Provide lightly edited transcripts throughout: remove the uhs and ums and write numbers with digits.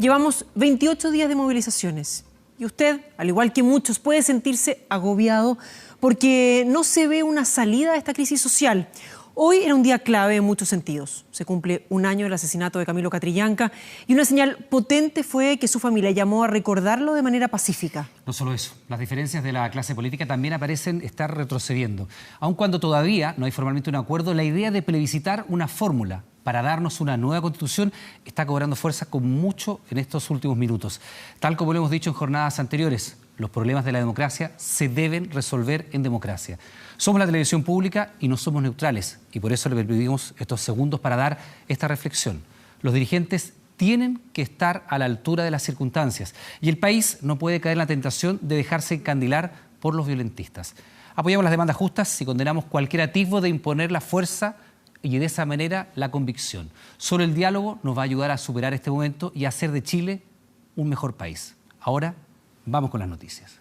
Llevamos 28 días de movilizaciones y usted, al igual que muchos, puede sentirse agobiado porque no se ve una salida de esta crisis social. Hoy era un día clave en muchos sentidos. Se cumple un año del asesinato de Camilo Catrillanca y una señal potente fue que su familia llamó a recordarlo de manera pacífica. No solo eso, las diferencias de la clase política también parecen estar retrocediendo. Aun cuando todavía no hay formalmente un acuerdo, la idea de plebiscitar una fórmula para darnos una nueva constitución está cobrando fuerza con mucho en estos últimos minutos. Tal como lo hemos dicho en jornadas anteriores, los problemas de la democracia se deben resolver en democracia. Somos la televisión pública y no somos neutrales, y por eso le permitimos estos segundos para dar esta reflexión. Los dirigentes tienen que estar a la altura de las circunstancias y el país no puede caer en la tentación de dejarse encandilar por los violentistas. Apoyamos las demandas justas y condenamos cualquier atisbo de imponer la fuerza y de esa manera la convicción. Solo el diálogo nos va a ayudar a superar este momento y a hacer de Chile un mejor país. Ahora vamos con las noticias.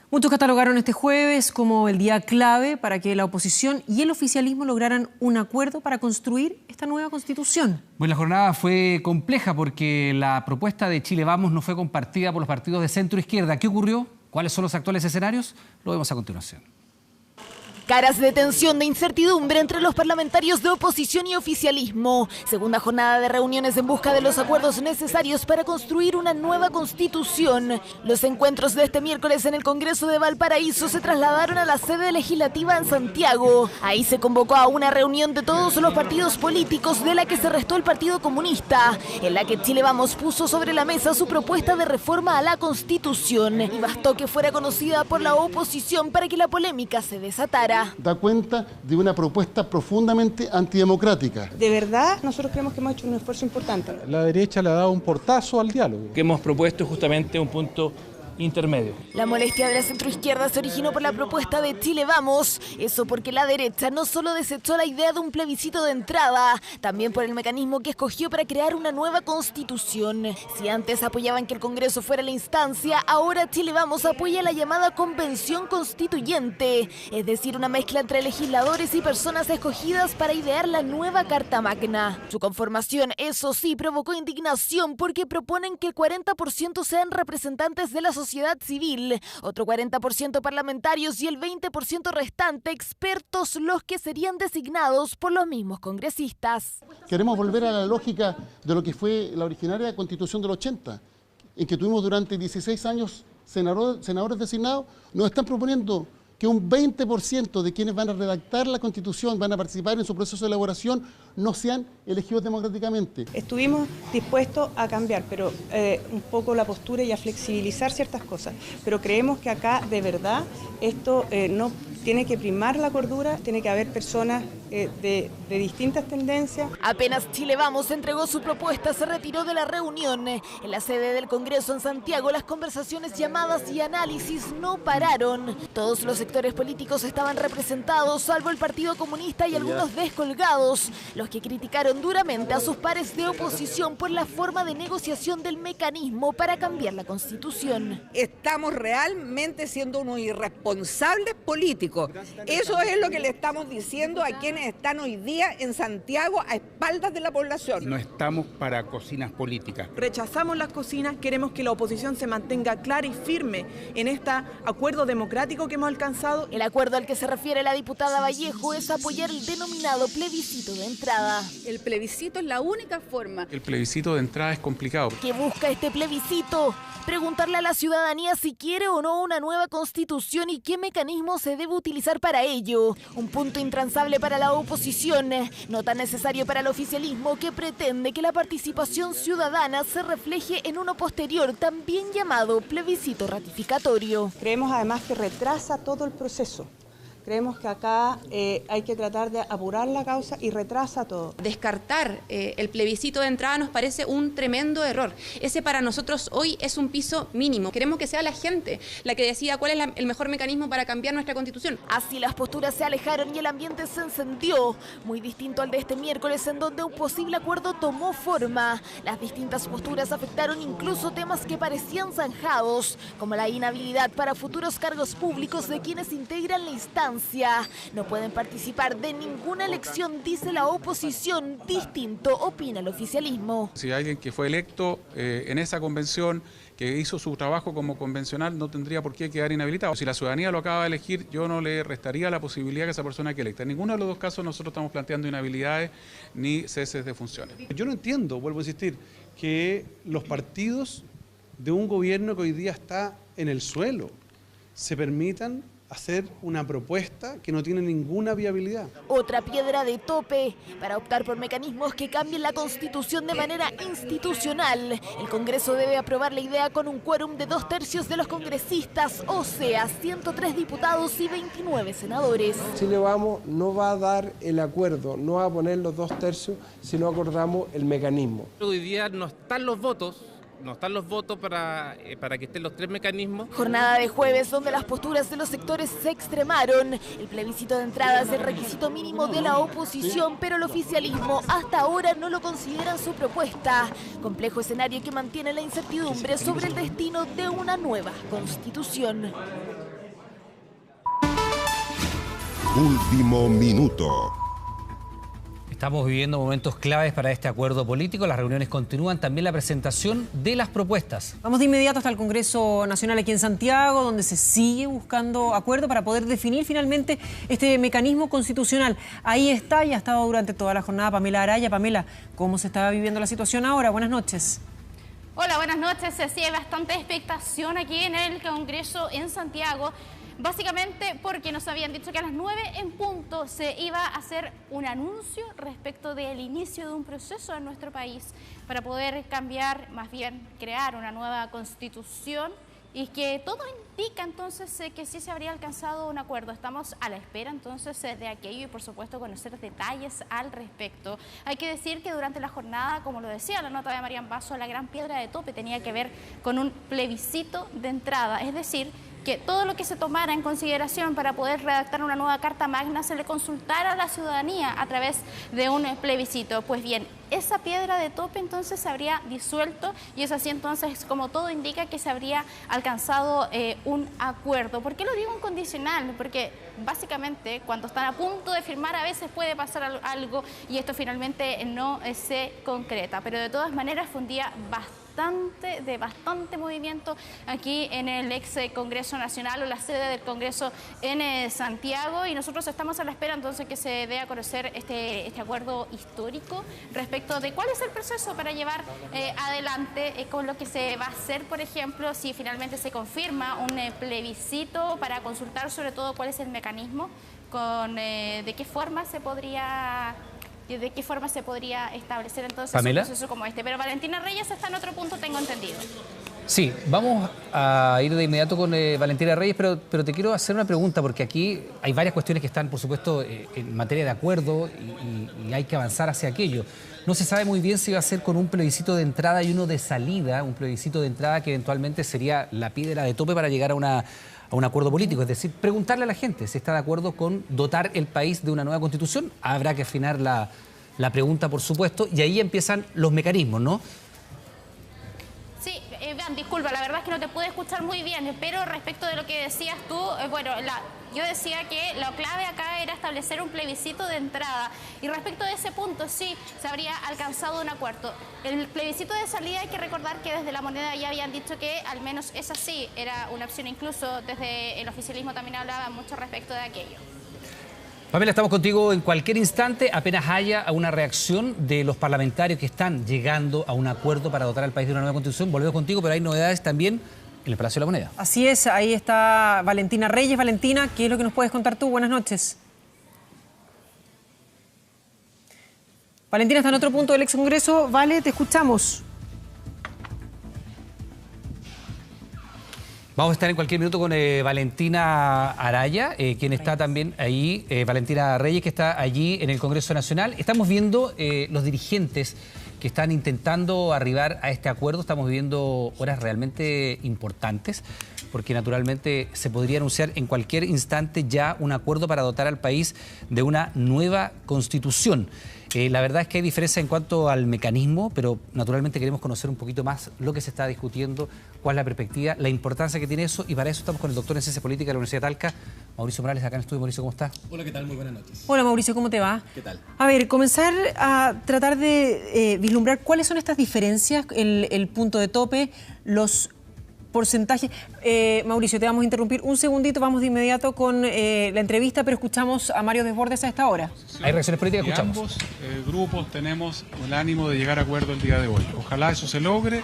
Muchos catalogaron este jueves como el día clave para que la oposición y el oficialismo lograran un acuerdo para construir esta nueva constitución. Bueno, la jornada fue compleja porque la propuesta de Chile Vamos no fue compartida por los partidos de centro-izquierda. ¿Qué ocurrió? ¿Cuáles son los actuales escenarios? Lo vemos a continuación. Caras de tensión, de incertidumbre entre los parlamentarios de oposición y oficialismo. Segunda jornada de reuniones en busca de los acuerdos necesarios para construir una nueva constitución. Los encuentros de este miércoles en el Congreso de Valparaíso se trasladaron a la sede legislativa en Santiago. Ahí se convocó a una reunión de todos los partidos políticos, de la que se restó el Partido Comunista, en la que Chile Vamos puso sobre la mesa su propuesta de reforma a la Constitución. Y bastó que fuera conocida por la oposición para que la polémica se desatara. Da cuenta de una propuesta profundamente antidemocrática. De verdad, nosotros creemos que hemos hecho un esfuerzo importante. La derecha le ha dado un portazo al diálogo. Que hemos propuesto justamente un punto intermedio. La molestia de la centroizquierda se originó por la propuesta de Chile Vamos. Eso porque la derecha no solo desechó la idea de un plebiscito de entrada, también por el mecanismo que escogió para crear una nueva constitución. Si antes apoyaban que el Congreso fuera la instancia, ahora Chile Vamos apoya la llamada Convención Constituyente, es decir, una mezcla entre legisladores y personas escogidas para idear la nueva Carta Magna. Su conformación, eso sí, provocó indignación porque proponen que el 40% sean representantes de la sociedad civil, otro 40% parlamentarios y el 20% restante expertos, los que serían designados por los mismos congresistas. Queremos volver a la lógica de lo que fue la originaria Constitución del 80, en que tuvimos durante 16 años senadores designados. Nos están proponiendo que un 20% de quienes van a redactar la Constitución, van a participar en su proceso de elaboración, no sean elegidos democráticamente. Estuvimos dispuestos a cambiar, pero un poco la postura y a flexibilizar ciertas cosas. Pero creemos que acá, de verdad, esto no tiene que primar la cordura, tiene que haber personas de distintas tendencias. Apenas Chile Vamos entregó su propuesta, se retiró de la reunión. En la sede del Congreso en Santiago, las conversaciones, llamadas y análisis no pararon. Todos los sectores políticos estaban representados, salvo el Partido Comunista y algunos descolgados, los que criticaron duramente a sus pares de oposición por la forma de negociación del mecanismo para cambiar la Constitución. Estamos realmente siendo unos irresponsables políticos. Eso es lo que le estamos diciendo a quienes están hoy día en Santiago a espaldas de la población. No estamos para cocinas políticas. Rechazamos las cocinas, queremos que la oposición se mantenga clara y firme en este acuerdo democrático que hemos alcanzado. El acuerdo al que se refiere la diputada Vallejo es apoyar el denominado plebiscito de entrada. El plebiscito es la única forma. El plebiscito de entrada es complicado. ¿Qué busca este plebiscito? Preguntarle a la ciudadanía si quiere o no una nueva constitución y qué mecanismo se debe utilizar para ello. Un punto intransable para la oposición, no tan necesario para el oficialismo, que pretende que la participación ciudadana se refleje en uno posterior, también llamado plebiscito ratificatorio. Creemos además que retrasa todo el proceso. Creemos que acá hay que tratar de apurar la causa y retrasa todo. Descartar el plebiscito de entrada nos parece un tremendo error. Ese para nosotros hoy es un piso mínimo. Queremos que sea la gente la que decida cuál es el mejor mecanismo para cambiar nuestra Constitución. Así las posturas se alejaron y el ambiente se encendió, muy distinto al de este miércoles, en donde un posible acuerdo tomó forma. Las distintas posturas afectaron incluso temas que parecían zanjados, como la inhabilidad para futuros cargos públicos de quienes integran la instancia militancia. No pueden participar de ninguna elección, dice la oposición. Distinto opina el oficialismo. Si alguien que fue electo en esa convención, que hizo su trabajo como convencional, no tendría por qué quedar inhabilitado. Si la ciudadanía lo acaba de elegir, yo no le restaría la posibilidad que esa persona quede electa. En ninguno de los dos casos nosotros estamos planteando inhabilidades ni ceses de funciones. Yo no entiendo, vuelvo a insistir, que los partidos de un gobierno que hoy día está en el suelo se permitan hacer una propuesta que no tiene ninguna viabilidad. Otra piedra de tope para optar por mecanismos que cambien la Constitución de manera institucional. El Congreso debe aprobar la idea con un quórum de 2/3 de los congresistas, o sea, 103 diputados y 29 senadores. Chile Vamos no va a dar el acuerdo, no va a poner los 2/3 si no acordamos el mecanismo. Hoy día no están los votos. No están los votos para que estén los 3 mecanismos. Jornada de jueves donde las posturas de los sectores se extremaron. El plebiscito de entrada es el requisito mínimo de la oposición, pero el oficialismo hasta ahora no lo considera en su propuesta. Complejo escenario que mantiene la incertidumbre sobre el destino de una nueva constitución. Último minuto. Estamos viviendo momentos claves para este acuerdo político. Las reuniones continúan, también la presentación de las propuestas. Vamos de inmediato hasta el Congreso Nacional aquí en Santiago, donde se sigue buscando acuerdo para poder definir finalmente este mecanismo constitucional. Ahí está y ha estado durante toda la jornada Pamela Araya. Pamela, ¿cómo se está viviendo la situación ahora? Buenas noches. Hola, buenas noches. Sí, hay bastante expectación aquí en el Congreso en Santiago. Básicamente porque nos habían dicho que a las 9 en punto se iba a hacer un anuncio respecto del inicio de un proceso en nuestro país para poder cambiar, más bien crear una nueva constitución, y que todo indica entonces que sí se habría alcanzado un acuerdo. Estamos a la espera entonces de aquello y por supuesto conocer detalles al respecto. Hay que decir que durante la jornada, como lo decía la nota de Marian Basso, la gran piedra de tope tenía que ver con un plebiscito de entrada, es decir, que todo lo que se tomara en consideración para poder redactar una nueva Carta Magna se le consultara a la ciudadanía a través de un plebiscito. Pues bien, esa piedra de tope entonces se habría disuelto y es así entonces como todo indica que se habría alcanzado un acuerdo. ¿Por qué lo digo incondicional? Porque básicamente cuando están a punto de firmar a veces puede pasar algo y esto finalmente no se concreta. Pero de todas maneras fue un día de bastante movimiento aquí en el ex Congreso Nacional o la sede del Congreso en Santiago, y nosotros estamos a la espera entonces que se dé a conocer este acuerdo histórico respecto de cuál es el proceso para llevar adelante con lo que se va a hacer, por ejemplo, si finalmente se confirma un plebiscito para consultar sobre todo cuál es el mecanismo, de qué forma se podría establecer entonces ¿Pamela? un proceso como este. Pero Valentina Reyes está en otro punto, tengo entendido. Sí, vamos a ir de inmediato con Valentina Reyes, pero te quiero hacer una pregunta, porque aquí hay varias cuestiones que están, por supuesto, en materia de acuerdo y hay que avanzar hacia aquello. No se sabe muy bien si va a ser con un plebiscito de entrada y uno de salida, un plebiscito de entrada que eventualmente sería la piedra de tope para llegar a un acuerdo político, es decir, preguntarle a la gente si está de acuerdo con dotar el país de una nueva constitución. Habrá que afinar la pregunta, por supuesto, y ahí empiezan los mecanismos, ¿no? Sí, disculpa, la verdad es que no te pude escuchar muy bien, pero respecto de lo que decías tú, yo decía que la clave acá era establecer un plebiscito de entrada, y respecto de ese punto sí se habría alcanzado un acuerdo. El plebiscito de salida, hay que recordar que desde La Moneda ya habían dicho que al menos esa sí era una opción, incluso desde el oficialismo también hablaba mucho respecto de aquello. Pamela, estamos contigo en cualquier instante, apenas haya una reacción de los parlamentarios que están llegando a un acuerdo para dotar al país de una nueva constitución. Volvemos contigo, pero hay novedades también en el Palacio de la Moneda. Así es, ahí está Valentina Reyes. Valentina, ¿qué es lo que nos puedes contar tú? Buenas noches. Valentina está en otro punto del ex Congreso. Vale, te escuchamos. Vamos a estar en cualquier minuto con Valentina Araya, quien está también ahí, Valentina Reyes, que está allí en el Congreso Nacional. Estamos viendo los dirigentes que están intentando arribar a este acuerdo. Estamos viviendo horas realmente importantes, porque naturalmente se podría anunciar en cualquier instante ya un acuerdo para dotar al país de una nueva constitución. La verdad es que hay diferencia en cuanto al mecanismo, pero naturalmente queremos conocer un poquito más lo que se está discutiendo, cuál es la perspectiva, la importancia que tiene eso, y para eso estamos con el doctor en Ciencia Política de la Universidad de Talca, Mauricio Morales, acá en el estudio. Mauricio, ¿cómo estás? Hola, ¿qué tal? Muy buenas noches. Hola Mauricio, ¿cómo te va? ¿Qué tal? A ver, comenzar a tratar de vislumbrar cuáles son estas diferencias, el punto de tope, los porcentajes. Mauricio, te vamos a interrumpir un segundito, vamos de inmediato con la entrevista, pero escuchamos a Mario Desbordes a esta hora. Hay reacciones políticas, escuchamos. Ambos grupos tenemos el ánimo de llegar a acuerdo el día de hoy. Ojalá eso se logre.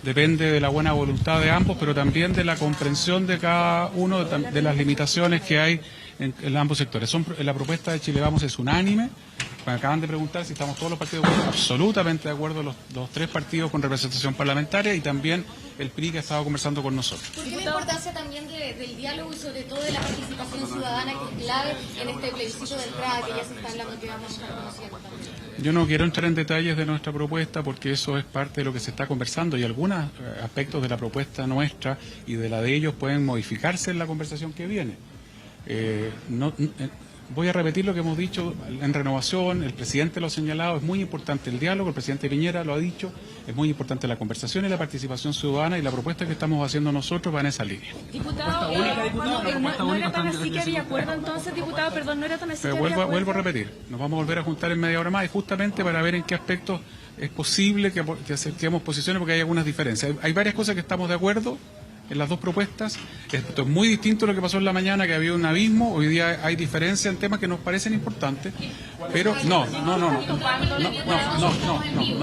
Depende de la buena voluntad de ambos, pero también de la comprensión de cada uno de las limitaciones que hay en ambos sectores. La propuesta de Chile Vamos es unánime. Me acaban de preguntar si estamos todos los partidos absolutamente de acuerdo, los tres partidos con representación parlamentaria y también el PRI que ha estado conversando con nosotros. ¿Por qué la importancia también del diálogo y sobre todo de la participación ciudadana que es clave en este plebiscito de entrada que ya se está hablando, que vamos a estar conociendo también? Yo no quiero entrar en detalles de nuestra propuesta porque eso es parte de lo que se está conversando y algunos aspectos de la propuesta nuestra y de la de ellos pueden modificarse en la conversación que viene. Voy a repetir lo que hemos dicho en Renovación, el presidente lo ha señalado, es muy importante el diálogo, el presidente Piñera lo ha dicho, es muy importante la conversación y la participación ciudadana y la propuesta que estamos haciendo nosotros va en esa línea. Diputado, no era tan así que había acuerdo entonces, diputado, perdón, no era tan así que había acuerdo. Vuelvo a repetir, nos vamos a volver a juntar en media hora más y justamente para ver en qué aspectos es posible que acerquemos posiciones porque hay algunas diferencias. Hay varias cosas que estamos de acuerdo en las dos propuestas. Esto es muy distinto a lo que pasó en la mañana, que había un abismo. Hoy día hay diferencias en temas que nos parecen importantes, pero no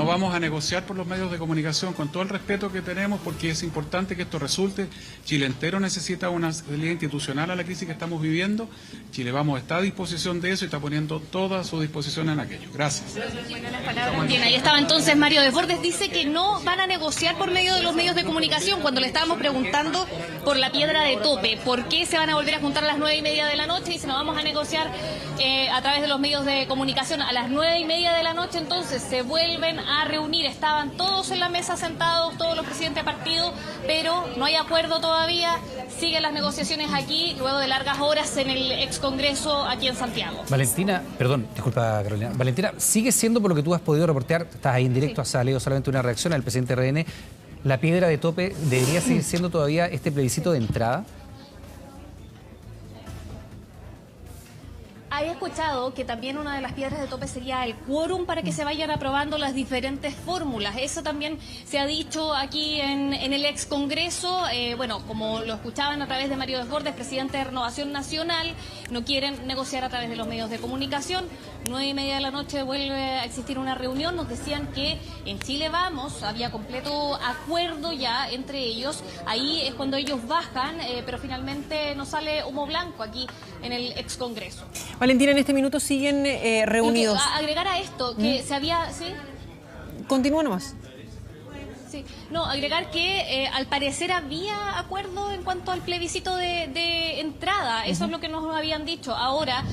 vamos a negociar por los medios de comunicación con todo el respeto que tenemos porque es importante que esto resulte. Chile entero necesita una salida institucional a la crisis que estamos viviendo. Chile Vamos está a disposición de eso y está poniendo toda su disposición en aquello. Gracias. Bien, ahí estaba entonces Mario Desbordes, dice que no van a negociar por medio de los medios de comunicación cuando le estábamos preguntando por la piedra de tope, por qué se van a volver a juntar a las 9:30 de la noche y se nos vamos a negociar a través de los medios de comunicación a las 9:30 de la noche. Entonces se vuelven a reunir, estaban todos en la mesa sentados, todos los presidentes de partido, pero no hay acuerdo todavía, siguen las negociaciones aquí luego de largas horas en el ex Congreso aquí en Santiago. Valentina, perdón, disculpa Carolina, Valentina, sigue siendo por lo que tú has podido reportear, estás ahí en directo, has salido solamente una reacción al presidente RN. ¿La piedra de tope debería seguir siendo todavía este plebiscito de entrada? He escuchado que también una de las piedras de tope sería el quórum para que se vayan aprobando las diferentes fórmulas. Eso también se ha dicho aquí en el ex Congreso. Bueno, como lo escuchaban a través de Mario Desbordes, presidente de Renovación Nacional, no quieren negociar a través de los medios de comunicación. 9:30 de la noche vuelve a existir una reunión. Nos decían que en Chile Vamos había completo acuerdo ya entre ellos. Ahí es cuando ellos bajan, pero finalmente nos sale humo blanco aquí en el ex Congreso. Valentina, en este minuto siguen reunidos. Agregar a esto que se había... ¿sí? Continúa nomás. Sí. No, agregar que al parecer había acuerdo en cuanto al plebiscito de entrada. Eso es lo que nos habían dicho. Ahora,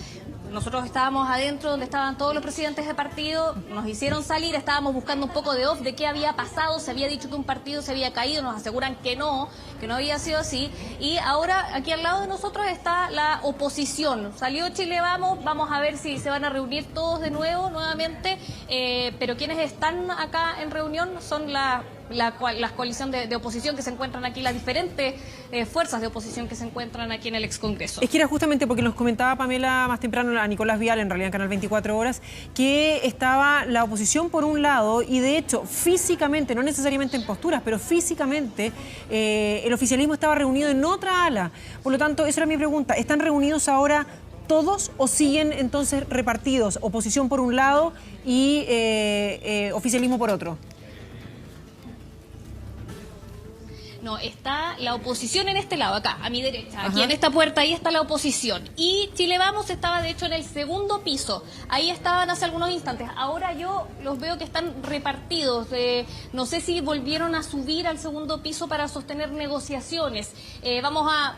nosotros estábamos adentro donde estaban todos los presidentes de partido, nos hicieron salir, estábamos buscando un poco de off de qué había pasado, se había dicho que un partido se había caído, nos aseguran que no había sido así. Y ahora aquí al lado de nosotros está la oposición. Salió Chile Vamos, vamos a ver si se van a reunir todos de nuevo, nuevamente, pero quienes están acá en reunión son la coalición de oposición que se encuentran aquí, las diferentes fuerzas de oposición que se encuentran aquí en el ex Congreso. Es que era justamente porque nos comentaba Pamela más temprano, a Nicolás Vial, en realidad en Canal 24 Horas, que estaba la oposición por un lado y de hecho físicamente, no necesariamente en posturas, pero físicamente el oficialismo estaba reunido en otra ala. Por lo tanto, esa era mi pregunta. ¿Están reunidos ahora todos o siguen entonces repartidos? Oposición por un lado y oficialismo por otro. No, está la oposición en este lado, acá, a mi derecha. Aquí en esta puerta, ahí está la oposición. Y Chile Vamos estaba, de hecho, en el segundo piso. Ahí estaban hace algunos instantes. Ahora yo los veo que están repartidos. No sé si volvieron a subir al segundo piso para sostener negociaciones.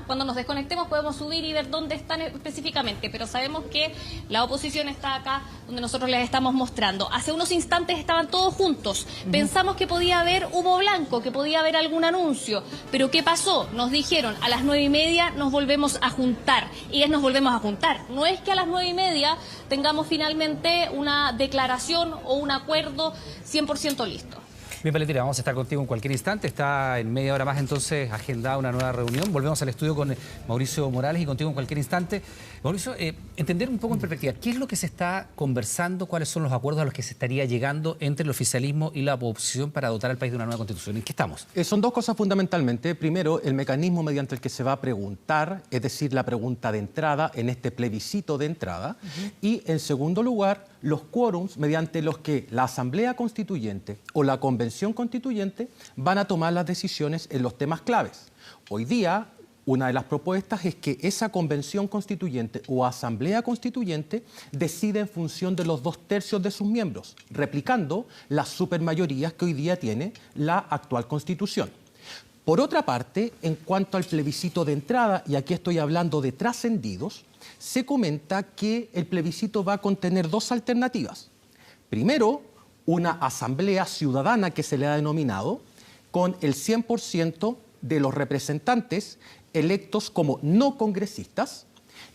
Cuando nos desconectemos, podemos subir y ver dónde están específicamente. Pero sabemos que la oposición está acá, donde nosotros les estamos mostrando. Hace unos instantes estaban todos juntos. Pensamos que podía haber humo blanco, que podía haber algún anuncio. Pero ¿qué pasó? Nos dijeron, a las 9:30 nos volvemos a juntar. Y nos volvemos a juntar. No es que a las 9:30 tengamos finalmente una declaración o un acuerdo 100% listo. Bien, Valentina, vamos a estar contigo en cualquier instante. Está en media hora más entonces agendada una nueva reunión. Volvemos al estudio con Mauricio Morales y contigo en cualquier instante. Mauricio, entender un poco en perspectiva, ¿qué es lo que se está conversando? ¿Cuáles son los acuerdos a los que se estaría llegando entre el oficialismo y la oposición para dotar al país de una nueva constitución? ¿En qué estamos? Son dos cosas fundamentalmente. Primero, el mecanismo mediante el que se va a preguntar, es decir, la pregunta de entrada en este plebiscito de entrada. Y en segundo lugar, los quórums mediante los que la Asamblea Constituyente o la Convención Constituyente van a tomar las decisiones en los temas claves. Hoy día, una de las propuestas es que esa Convención Constituyente o Asamblea Constituyente decida en función de los 2/3 de sus miembros, replicando las supermayorías que hoy día tiene la actual Constitución. Por otra parte, en cuanto al plebiscito de entrada, y aquí estoy hablando de trascendidos, se comenta que el plebiscito va a contener dos alternativas. Primero, una asamblea ciudadana que se le ha denominado, con el 100% de los representantes electos como no congresistas.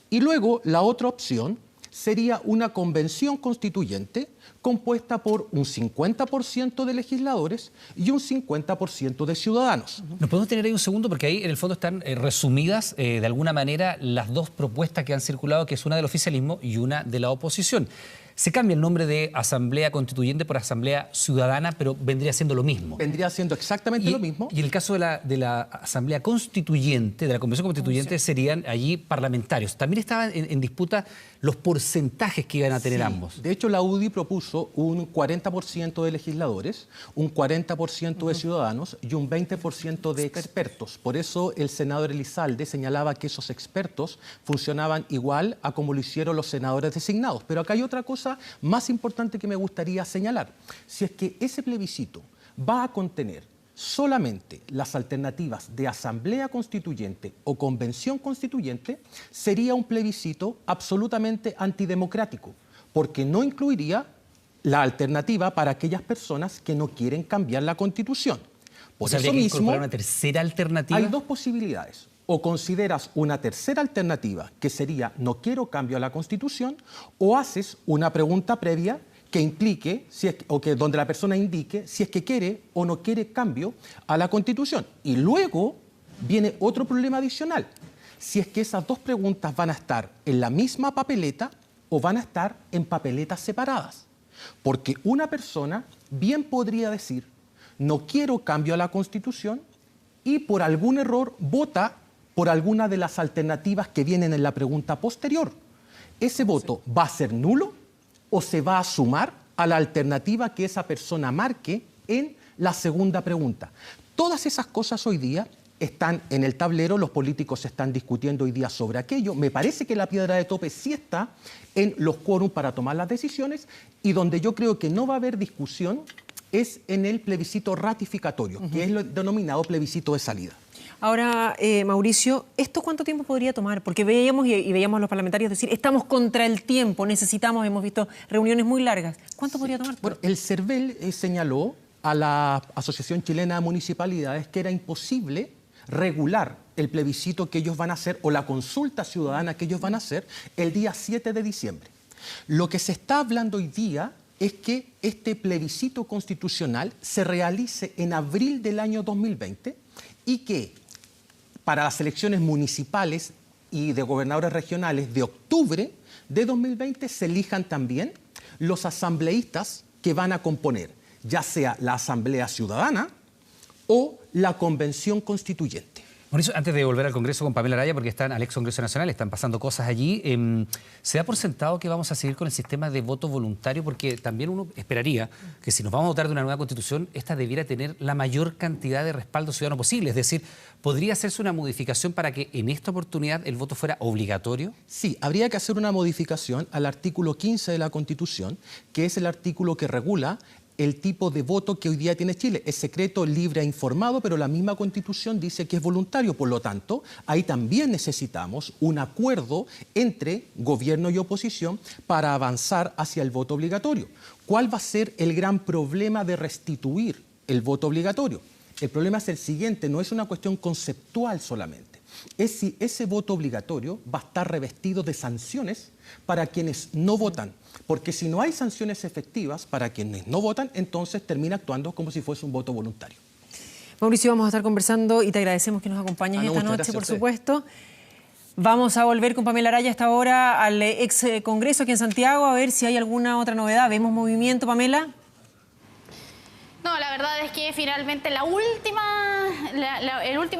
Y luego, la otra opción sería una convención constituyente compuesta por un 50% de legisladores y un 50% de ciudadanos. ¿Nos podemos tener ahí un segundo? Porque ahí en el fondo están resumidas de alguna manera las dos propuestas que han circulado, que es una del oficialismo y una de la oposición. Se cambia el nombre de Asamblea Constituyente por Asamblea Ciudadana, pero vendría siendo lo mismo. Vendría siendo exactamente lo mismo. Y en el caso de la Asamblea Constituyente, de la Convención Constituyente, serían allí parlamentarios. También estaban en disputa los porcentajes que iban a tener ambos. De hecho, la UDI propuso un 40% de legisladores, un 40% de ciudadanos y un 20% de expertos. Por eso el senador Elizalde señalaba que esos expertos funcionaban igual a como lo hicieron los senadores designados. Pero acá hay otra cosa más importante que me gustaría señalar. Si es que ese plebiscito va a contener solamente las alternativas de Asamblea Constituyente o Convención Constituyente, sería un plebiscito absolutamente antidemocrático, porque no incluiría la alternativa para aquellas personas que no quieren cambiar la Constitución. Por eso mismo, una tercera alternativa. Hay dos posibilidades. O consideras una tercera alternativa, que sería no quiero cambio a la Constitución, o haces una pregunta previa que implique, donde la persona indique si es que quiere o no quiere cambio a la Constitución. Y luego viene otro problema adicional. Si es que esas dos preguntas van a estar en la misma papeleta o van a estar en papeletas separadas. Porque una persona bien podría decir no quiero cambio a la Constitución y por algún error vota por alguna de las alternativas que vienen en la pregunta posterior. ¿Ese voto va a ser nulo o se va a sumar a la alternativa que esa persona marque en la segunda pregunta? Todas esas cosas hoy día están en el tablero, los políticos están discutiendo hoy día sobre aquello. Me parece que la piedra de tope sí está en los quórums para tomar las decisiones, y donde yo creo que no va a haber discusión es en el plebiscito ratificatorio, que es lo denominado plebiscito de salida. Ahora, Mauricio, ¿esto cuánto tiempo podría tomar? Porque veíamos y veíamos a los parlamentarios decir, estamos contra el tiempo, necesitamos, hemos visto reuniones muy largas. ¿Cuánto podría tomar? Bueno, el CERVEL señaló a la Asociación Chilena de Municipalidades que era imposible regular el plebiscito que ellos van a hacer o la consulta ciudadana que ellos van a hacer el día 7 de diciembre. Lo que se está hablando hoy día es que este plebiscito constitucional se realice en abril del año 2020 y que para las elecciones municipales y de gobernadores regionales de octubre de 2020 se elijan también los asambleístas que van a componer, ya sea la Asamblea Ciudadana o la Convención Constituyente. Mauricio, antes de volver al Congreso con Pamela Araya, porque están al ex Congreso Nacional, están pasando cosas allí, ¿se da por sentado que vamos a seguir con el sistema de voto voluntario? Porque también uno esperaría que si nos vamos a dotar de una nueva Constitución, esta debiera tener la mayor cantidad de respaldo ciudadano posible. Es decir, ¿podría hacerse una modificación para que en esta oportunidad el voto fuera obligatorio? Sí, habría que hacer una modificación al artículo 15 de la Constitución, que es el artículo que regula el tipo de voto que hoy día tiene Chile. Es secreto, libre e informado, pero la misma Constitución dice que es voluntario. Por lo tanto, ahí también necesitamos un acuerdo entre gobierno y oposición para avanzar hacia el voto obligatorio. ¿Cuál va a ser el gran problema de restituir el voto obligatorio? El problema es el siguiente, no es una cuestión conceptual solamente. es si ese voto obligatorio va a estar revestido de sanciones para quienes no votan. Porque si no hay sanciones efectivas para quienes no votan, entonces termina actuando como si fuese un voto voluntario. Mauricio, vamos a estar conversando y te agradecemos que nos acompañes esta noche, por supuesto. Vamos a volver con Pamela Araya hasta ahora al ex Congreso aquí en Santiago a ver si hay alguna otra novedad. ¿Vemos movimiento, Pamela? No, la verdad es que finalmente el último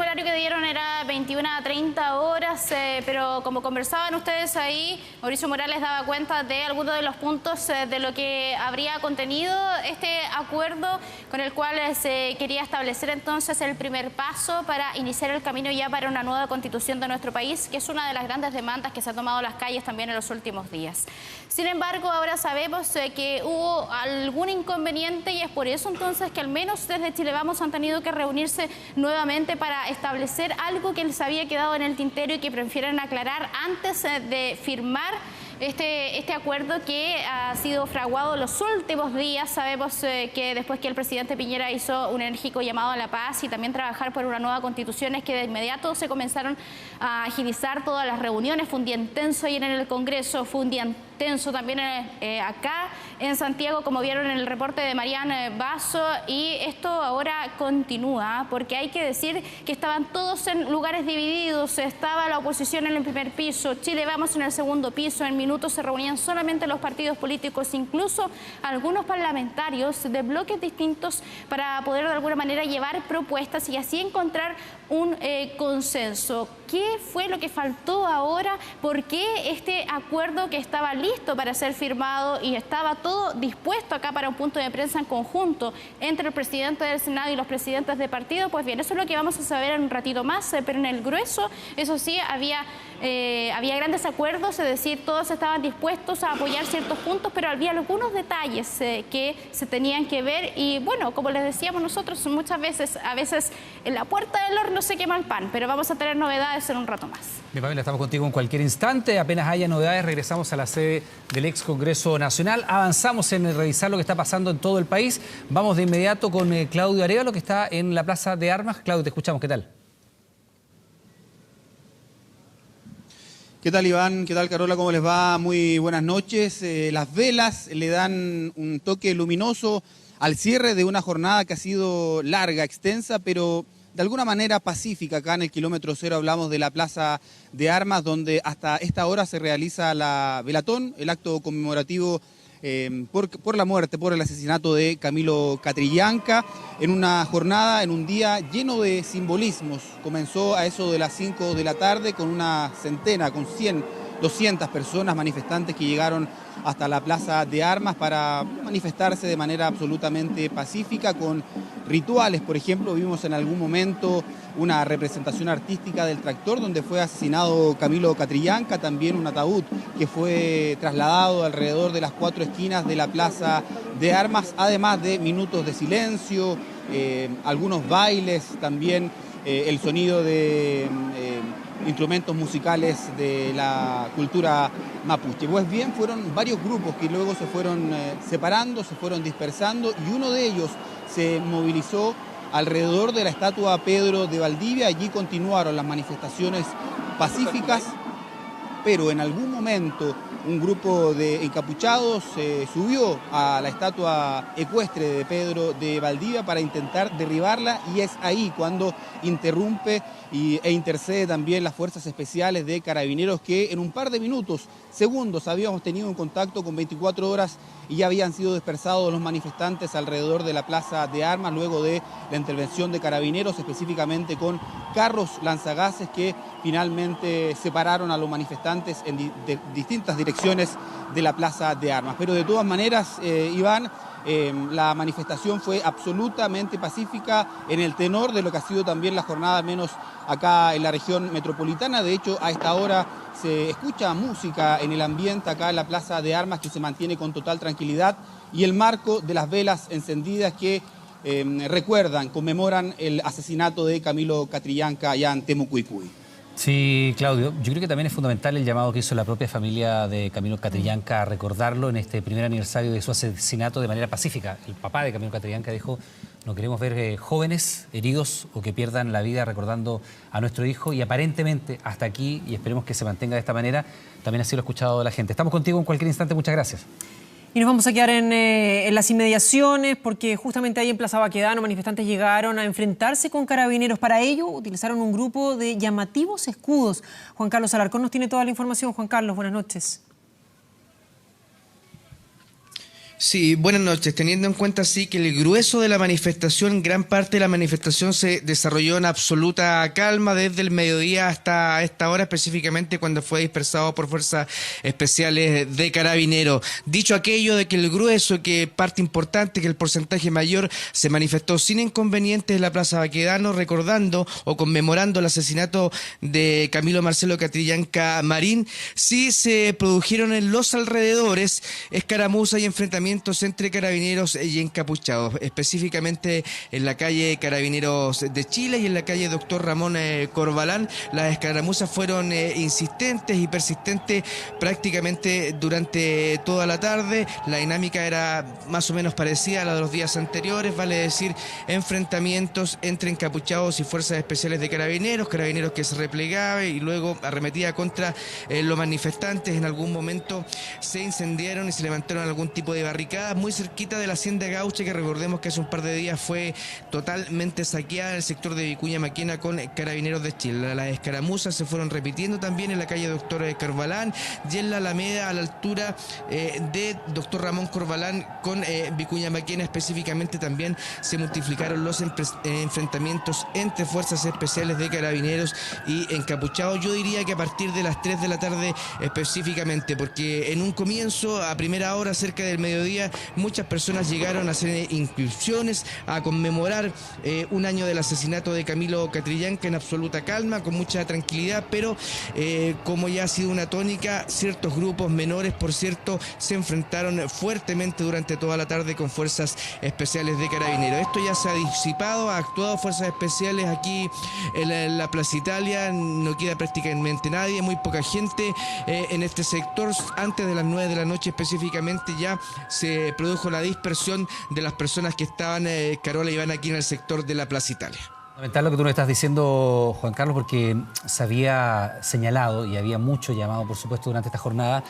horario que dieron era 21 a 30 horas, pero como conversaban ustedes ahí, Mauricio Morales daba cuenta de algunos de los puntos de lo que habría contenido este acuerdo con el cual se quería establecer entonces el primer paso para iniciar el camino ya para una nueva constitución de nuestro país, que es una de las grandes demandas que se ha tomado las calles también en los últimos días. Sin embargo, ahora sabemos que hubo algún inconveniente y es por eso entonces que al menos desde Chile Vamos han tenido que reunirse nuevamente para establecer algo que les había quedado en el tintero y que prefieren aclarar antes de firmar este acuerdo que ha sido fraguado los últimos días. Sabemos que después que el presidente Piñera hizo un enérgico llamado a la paz y también trabajar por una nueva constitución, es que de inmediato se comenzaron a agilizar todas las reuniones. Fue un día intenso ayer en el Congreso, fue un día intenso también acá en Santiago, como vieron en el reporte de Mariana Basso, y esto ahora continúa porque hay que decir que estaban todos en lugares divididos. Estaba la oposición en el primer piso, Chile Vamos en el segundo piso. En minutos se reunían solamente los partidos políticos, incluso algunos parlamentarios de bloques distintos, para poder de alguna manera llevar propuestas y así encontrar un consenso. ¿Qué fue lo que faltó ahora? ¿Por qué este acuerdo que estaba listo para ser firmado y estaba todo dispuesto acá para un punto de prensa en conjunto entre el presidente del Senado y los presidentes de partido? Pues bien, eso es lo que vamos a saber en un ratito más, pero en el grueso, eso sí, había grandes acuerdos, es decir, todos estaban dispuestos a apoyar ciertos puntos, pero había algunos detalles que se tenían que ver y bueno, como les decíamos nosotros muchas veces, a veces en la puerta del horno se quema el pan, pero vamos a tener novedades en un rato más. Bien, Pamela, estamos contigo en cualquier instante. Apenas haya novedades, regresamos a la sede del ex Congreso Nacional. Avanzamos en revisar lo que está pasando en todo el país. Vamos de inmediato con Claudio Arévalo, que está en la Plaza de Armas. Claudio, te escuchamos. ¿Qué tal? ¿Qué tal, Iván? ¿Qué tal, Carola? ¿Cómo les va? Muy buenas noches. Las velas le dan un toque luminoso al cierre de una jornada que ha sido larga, extensa, pero de alguna manera pacífica. Acá en el kilómetro cero hablamos de la Plaza de Armas, donde hasta esta hora se realiza la velatón, el acto conmemorativo por la muerte, por el asesinato de Camilo Catrillanca, en una jornada, en un día lleno de simbolismos. Comenzó a eso de las 5 de la tarde con una centena, con 100, 200 personas manifestantes que llegaron hasta la Plaza de Armas para manifestarse de manera absolutamente pacífica, con rituales. Por ejemplo, vimos en algún momento una representación artística del tractor donde fue asesinado Camilo Catrillanca, también un ataúd que fue trasladado alrededor de las 4 esquinas de la Plaza de Armas, además de minutos de silencio, algunos bailes, también el sonido de instrumentos musicales de la cultura mapuche. Pues bien, fueron varios grupos que luego se fueron separando, se fueron dispersando y uno de ellos se movilizó alrededor de la estatua Pedro de Valdivia. Allí continuaron las manifestaciones pacíficas, pero en algún momento un grupo de encapuchados subió a la estatua ecuestre de Pedro de Valdivia para intentar derribarla, y es ahí cuando interrumpe e intercede también las fuerzas especiales de Carabineros, que en un par de minutos, segundos, habíamos tenido un contacto con 24 horas y ya habían sido dispersados los manifestantes alrededor de la Plaza de Armas luego de la intervención de Carabineros, específicamente con carros lanzagases que finalmente separaron a los manifestantes en distintas direcciones de la Plaza de Armas. Pero de todas maneras, Iván, la manifestación fue absolutamente pacífica en el tenor de lo que ha sido también la jornada, al menos acá en la región metropolitana. De hecho, a esta hora se escucha música en el ambiente acá en la Plaza de Armas, que se mantiene con total tranquilidad, y el marco de las velas encendidas que recuerdan, conmemoran el asesinato de Camilo Catrillanca allá en Temucuicui. Sí, Claudio, yo creo que también es fundamental el llamado que hizo la propia familia de Camilo Catrillanca a recordarlo en este primer aniversario de su asesinato de manera pacífica. El papá de Camilo Catrillanca dijo: No queremos ver jóvenes heridos o que pierdan la vida recordando a nuestro hijo, y aparentemente hasta aquí, y esperemos que se mantenga de esta manera, también ha sido escuchado de la gente. Estamos contigo en cualquier instante, muchas gracias. Y nos vamos a quedar en las inmediaciones, porque justamente ahí en Plaza Baquedano manifestantes llegaron a enfrentarse con carabineros. Para ello utilizaron un grupo de llamativos escudos. Juan Carlos Alarcón nos tiene toda la información. Juan Carlos, buenas noches. Sí, buenas noches. Teniendo en cuenta sí que el grueso de la manifestación, gran parte de la manifestación se desarrolló en absoluta calma desde el mediodía hasta esta hora, específicamente cuando fue dispersado por fuerzas especiales de Carabineros. Dicho aquello de que el grueso, que parte importante, que el porcentaje mayor se manifestó sin inconvenientes en la Plaza Baquedano, recordando o conmemorando el asesinato de Camilo Marcelo Catrillanca Marín, sí se produjeron en los alrededores escaramuzas y enfrentamientos entre carabineros y encapuchados, específicamente en la calle Carabineros de Chile y en la calle Doctor Ramón Corbalán. Las escaramuzas fueron insistentes y persistentes prácticamente durante toda la tarde. La dinámica era más o menos parecida a la de los días anteriores, vale decir, enfrentamientos entre encapuchados y fuerzas especiales de carabineros que se replegaba y luego arremetía contra los manifestantes. En algún momento se incendiaron y se levantaron algún tipo de barricadas muy cerquita de la Hacienda Gauche, que recordemos que hace un par de días fue totalmente saqueada en el sector de Vicuña Maquena con Carabineros de Chile. Las escaramuzas se fueron repitiendo también en la calle Doctor Corbalán y en la Alameda a la altura de Doctor Ramón Corbalán con Vicuña Maquena. Específicamente también se multiplicaron los enfrentamientos entre fuerzas especiales de Carabineros y encapuchados. Yo diría que a partir de las 3 de la tarde específicamente, porque en un comienzo, a primera hora, cerca del mediodía, muchas personas llegaron a hacer inscripciones, a conmemorar un año del asesinato de Camilo Catrillanca en absoluta calma, con mucha tranquilidad, pero como ya ha sido una tónica, ciertos grupos menores, por cierto, se enfrentaron fuertemente durante toda la tarde con fuerzas especiales de Carabineros. Esto ya se ha disipado, ha actuado fuerzas especiales aquí en la Plaza Italia, no queda prácticamente nadie, muy poca gente en este sector. Antes de las 9 de la noche específicamente ya se produjo la dispersión de las personas que estaban, Carola y Iván, aquí en el sector de la Plaza Italia. Fundamental lo que tú nos estás diciendo, Juan Carlos, porque se había señalado y había mucho llamado, por supuesto, durante esta jornada,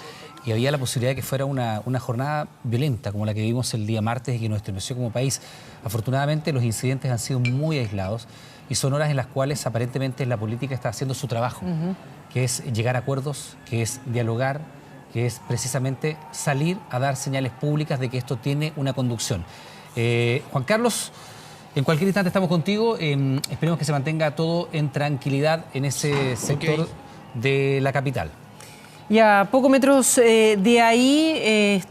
y había la posibilidad de que fuera una jornada violenta, como la que vivimos el día martes y que nos estremeció como país. Afortunadamente, los incidentes han sido muy aislados y son horas en las cuales aparentemente la política está haciendo su trabajo, que es llegar a acuerdos, que es dialogar, que es precisamente salir a dar señales públicas de que esto tiene una conducción. Juan Carlos, en cualquier instante estamos contigo. Esperemos que se mantenga todo en tranquilidad en ese sector de la capital. Y a pocos metros de ahí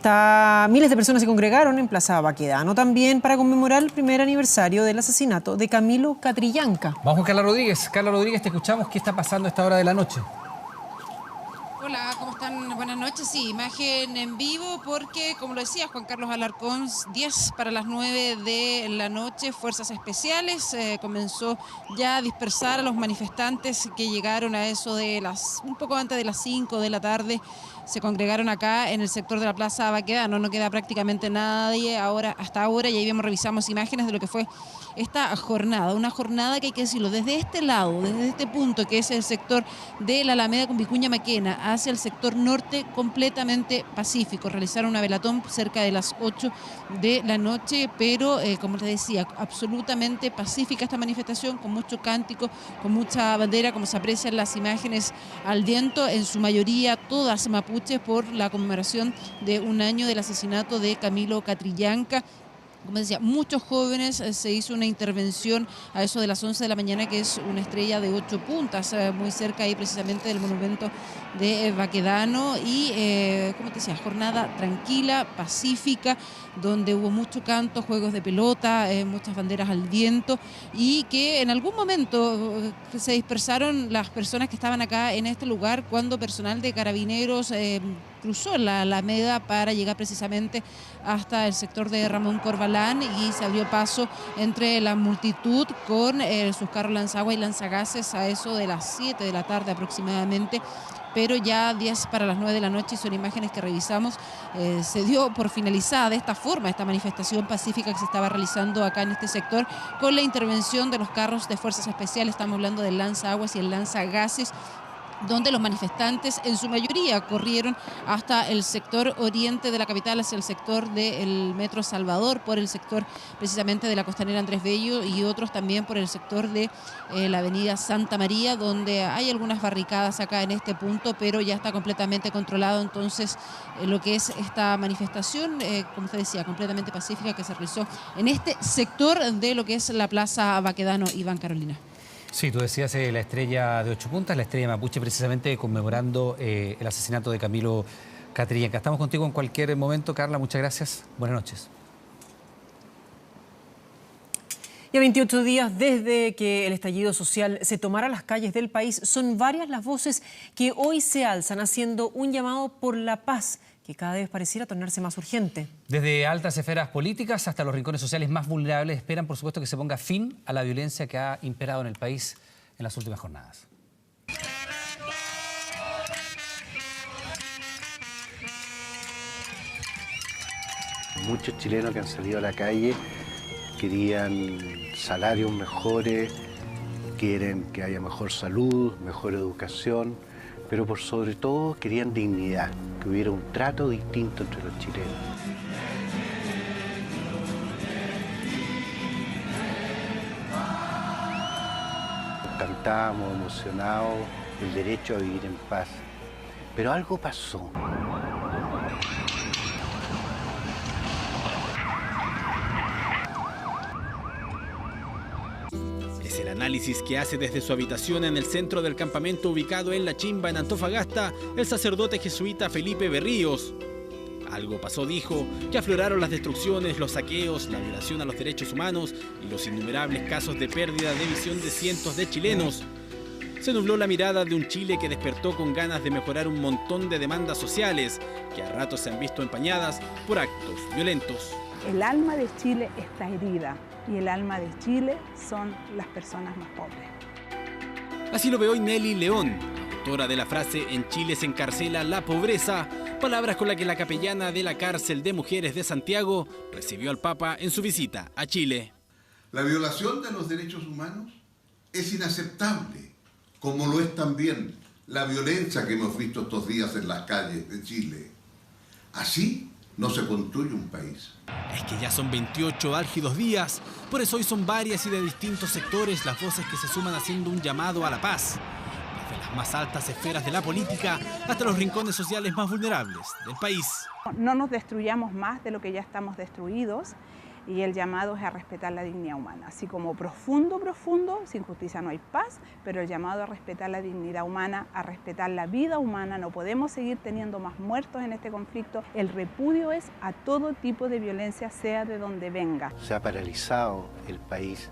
miles de personas se congregaron en Plaza Baquedano también para conmemorar el primer aniversario del asesinato de Camilo Catrillanca. Vamos con Carla Rodríguez. Carla Rodríguez, te escuchamos. ¿Qué está pasando a esta hora de la noche? Hola, ¿cómo están? Buenas noches. Sí, imagen en vivo porque, como lo decía Juan Carlos Alarcón, 10 para las 9 de la noche, Fuerzas Especiales comenzó ya a dispersar a los manifestantes que llegaron a eso de un poco antes de las 5 de la tarde. Se congregaron acá en el sector de la Plaza Baquedano, no queda prácticamente nadie hasta ahora, y ahí revisamos imágenes de lo que fue esta jornada, una jornada que hay que decirlo, desde este lado, desde este punto que es el sector de la Alameda con Vicuña Maquena hacia el sector norte, completamente pacífico. Realizaron una velatón cerca de las 8 de la noche, pero como les decía, absolutamente pacífica esta manifestación, con mucho cántico, con mucha bandera, como se aprecian las imágenes al viento, en su mayoría todas mapuches, por la conmemoración de un año del asesinato de Camilo Catrillanca. Como decía, muchos jóvenes, se hizo una intervención a eso de las 11 de la mañana, que es una estrella de 8 puntas, muy cerca ahí precisamente del monumento de Baquedano, y como te decía, jornada tranquila, pacífica, donde hubo mucho canto, juegos de pelota, muchas banderas al viento, y que en algún momento se dispersaron las personas que estaban acá en este lugar cuando personal de Carabineros cruzó la Alameda para llegar precisamente hasta el sector de Ramón Corbalán y se abrió paso entre la multitud con sus carros lanzagua y lanzagases a eso de las 7 de la tarde aproximadamente. Pero ya 10 para las 9 de la noche, y son imágenes que revisamos, se dio por finalizada de esta forma esta manifestación pacífica que se estaba realizando acá en este sector con la intervención de los carros de fuerzas especiales. Estamos hablando del lanzaguas y el lanzagases, donde los manifestantes en su mayoría corrieron hasta el sector oriente de la capital, hacia el sector del Metro Salvador, por el sector precisamente de la Costanera Andrés Bello, y otros también por el sector de la avenida Santa María, donde hay algunas barricadas acá en este punto, pero ya está completamente controlado entonces lo que es esta manifestación, como usted decía, completamente pacífica, que se realizó en este sector de lo que es la Plaza Baquedano. Iván, Carolina. Sí, tú decías la estrella de 8 puntas, la estrella mapuche, precisamente conmemorando el asesinato de Camilo Catrillanca. Estamos contigo en cualquier momento, Carla, muchas gracias. Buenas noches. Y a 28 días desde que el estallido social se tomara las calles del país, son varias las voces que hoy se alzan haciendo un llamado por la paz, que cada vez pareciera tornarse más urgente. Desde altas esferas políticas hasta los rincones sociales más vulnerables esperan, por supuesto, que se ponga fin a la violencia que ha imperado en el país en las últimas jornadas. Muchos chilenos que han salido a la calle querían salarios mejores, quieren que haya mejor salud, mejor educación, pero por sobre todo querían dignidad, que hubiera un trato distinto entre los chilenos. Cantábamos emocionados el derecho a vivir en paz, pero algo pasó. Es el análisis que hace desde su habitación en el centro del campamento ubicado en La Chimba, en Antofagasta, el sacerdote jesuita Felipe Berríos. Algo pasó, dijo, que afloraron las destrucciones, los saqueos, la violación a los derechos humanos y los innumerables casos de pérdida de visión de cientos de chilenos. Se nubló la mirada de un Chile que despertó con ganas de mejorar un montón de demandas sociales que a ratos se han visto empañadas por actos violentos. El alma de Chile está herida y el alma de Chile son las personas más pobres. Así lo ve hoy Nelly León, autora de la frase "En Chile se encarcela la pobreza", palabras con las que la capellana de la cárcel de mujeres de Santiago recibió al Papa en su visita a Chile. La violación de los derechos humanos es inaceptable, como lo es también la violencia que hemos visto estos días en las calles de Chile. Así no se construye un país. Es que ya son 28 álgidos días, por eso hoy son varias y de distintos sectores las voces que se suman haciendo un llamado a la paz. Desde las más altas esferas de la política hasta los rincones sociales más vulnerables del país. No nos destruyamos más de lo que ya estamos destruidos, y el llamado es a respetar la dignidad humana. Así como profundo, sin justicia no hay paz, pero el llamado a respetar la dignidad humana, a respetar la vida humana. No podemos seguir teniendo más muertos en este conflicto. El repudio es a todo tipo de violencia, sea de donde venga. Se ha paralizado el país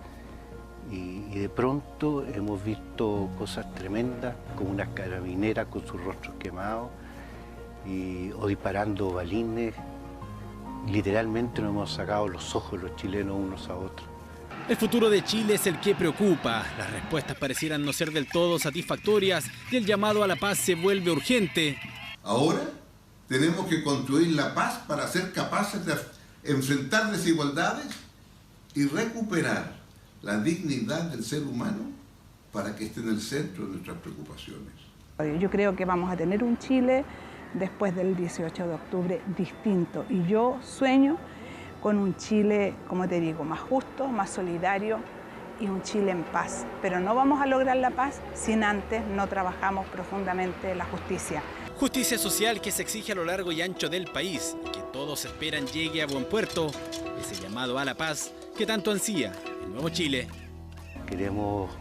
y de pronto hemos visto cosas tremendas, como unas carabineras con sus rostros quemados o disparando balines. Literalmente nos hemos sacado los ojos los chilenos unos a otros. El futuro de Chile es el que preocupa. Las respuestas parecieran no ser del todo satisfactorias y el llamado a la paz se vuelve urgente. Ahora tenemos que construir la paz para ser capaces de enfrentar desigualdades y recuperar la dignidad del ser humano para que esté en el centro de nuestras preocupaciones. Yo creo que vamos a tener un Chile después del 18 de octubre distinto, y yo sueño con un Chile, como te digo, más justo, más solidario y un Chile en paz. Pero no vamos a lograr la paz si antes no trabajamos profundamente la justicia. Justicia social que se exige a lo largo y ancho del país y que todos esperan llegue a buen puerto. Ese llamado a la paz que tanto ansía el nuevo Chile. Queremos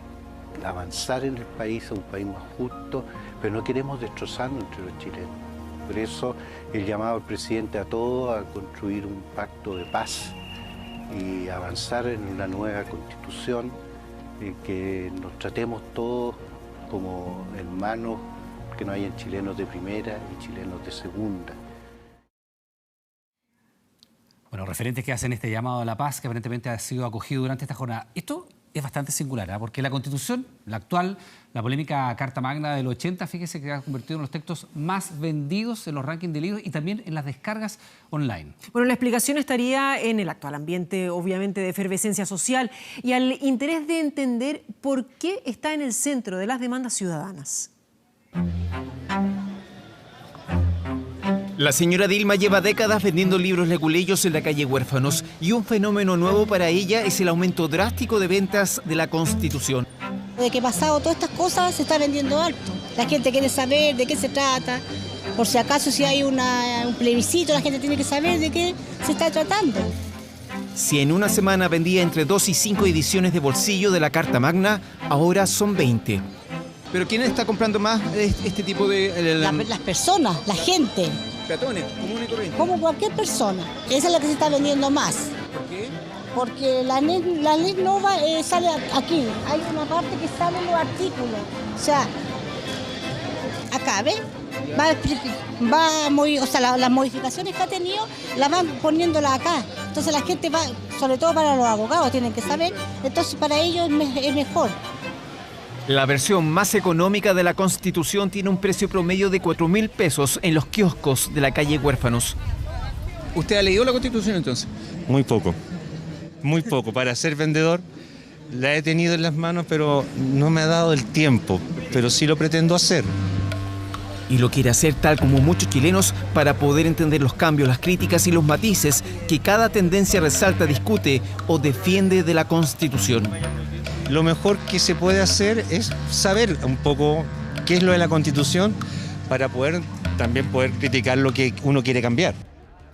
avanzar en el país, a un país más justo, pero no queremos destrozarnos entre los chilenos. Por eso el llamado al presidente a todos a construir un pacto de paz y avanzar en una nueva constitución, que nos tratemos todos como hermanos, que no hayan chilenos de primera y chilenos de segunda. Bueno, referentes que hacen este llamado a la paz, que aparentemente ha sido acogido durante esta jornada. Esto es bastante singular, porque la Constitución, la actual, la polémica Carta Magna del 80, fíjese que ha convertido en los textos más vendidos en los rankings de libros y también en las descargas online. Bueno, la explicación estaría en el actual ambiente, obviamente, de efervescencia social y al interés de entender por qué está en el centro de las demandas ciudadanas. La señora Dilma lleva décadas vendiendo libros leguleyos en la calle Huérfanos y un fenómeno nuevo para ella es el aumento drástico de ventas de la Constitución. De que pasado todas estas cosas se está vendiendo alto. La gente quiere saber de qué se trata. Por si acaso si hay un plebiscito, la gente tiene que saber de qué se está tratando. Si en una semana vendía entre 2 y 5 ediciones de bolsillo de la Carta Magna, ahora son 20. ¿Pero quién está comprando más este tipo de...? Las personas, la gente. Peatones, común y corriente. Como cualquier persona. Esa es la que se está vendiendo más. ¿Por qué? Porque la ley nova sale aquí. Hay una parte que sale en los artículos. O sea, acá, ¿ves? Las modificaciones que ha tenido las van poniéndolas acá. Entonces la gente va, sobre todo para los abogados, tienen que saber. Entonces para ellos es mejor. La versión más económica de la Constitución tiene un precio promedio de 4.000 pesos en los kioscos de la calle Huérfanos. ¿Usted ha leído la Constitución entonces? Muy poco. Para ser vendedor la he tenido en las manos, pero no me ha dado el tiempo, pero sí lo pretendo hacer. Y lo quiere hacer tal como muchos chilenos para poder entender los cambios, las críticas y los matices que cada tendencia resalta, discute o defiende de la Constitución. Lo mejor que se puede hacer es saber un poco qué es lo de la Constitución para también poder criticar lo que uno quiere cambiar.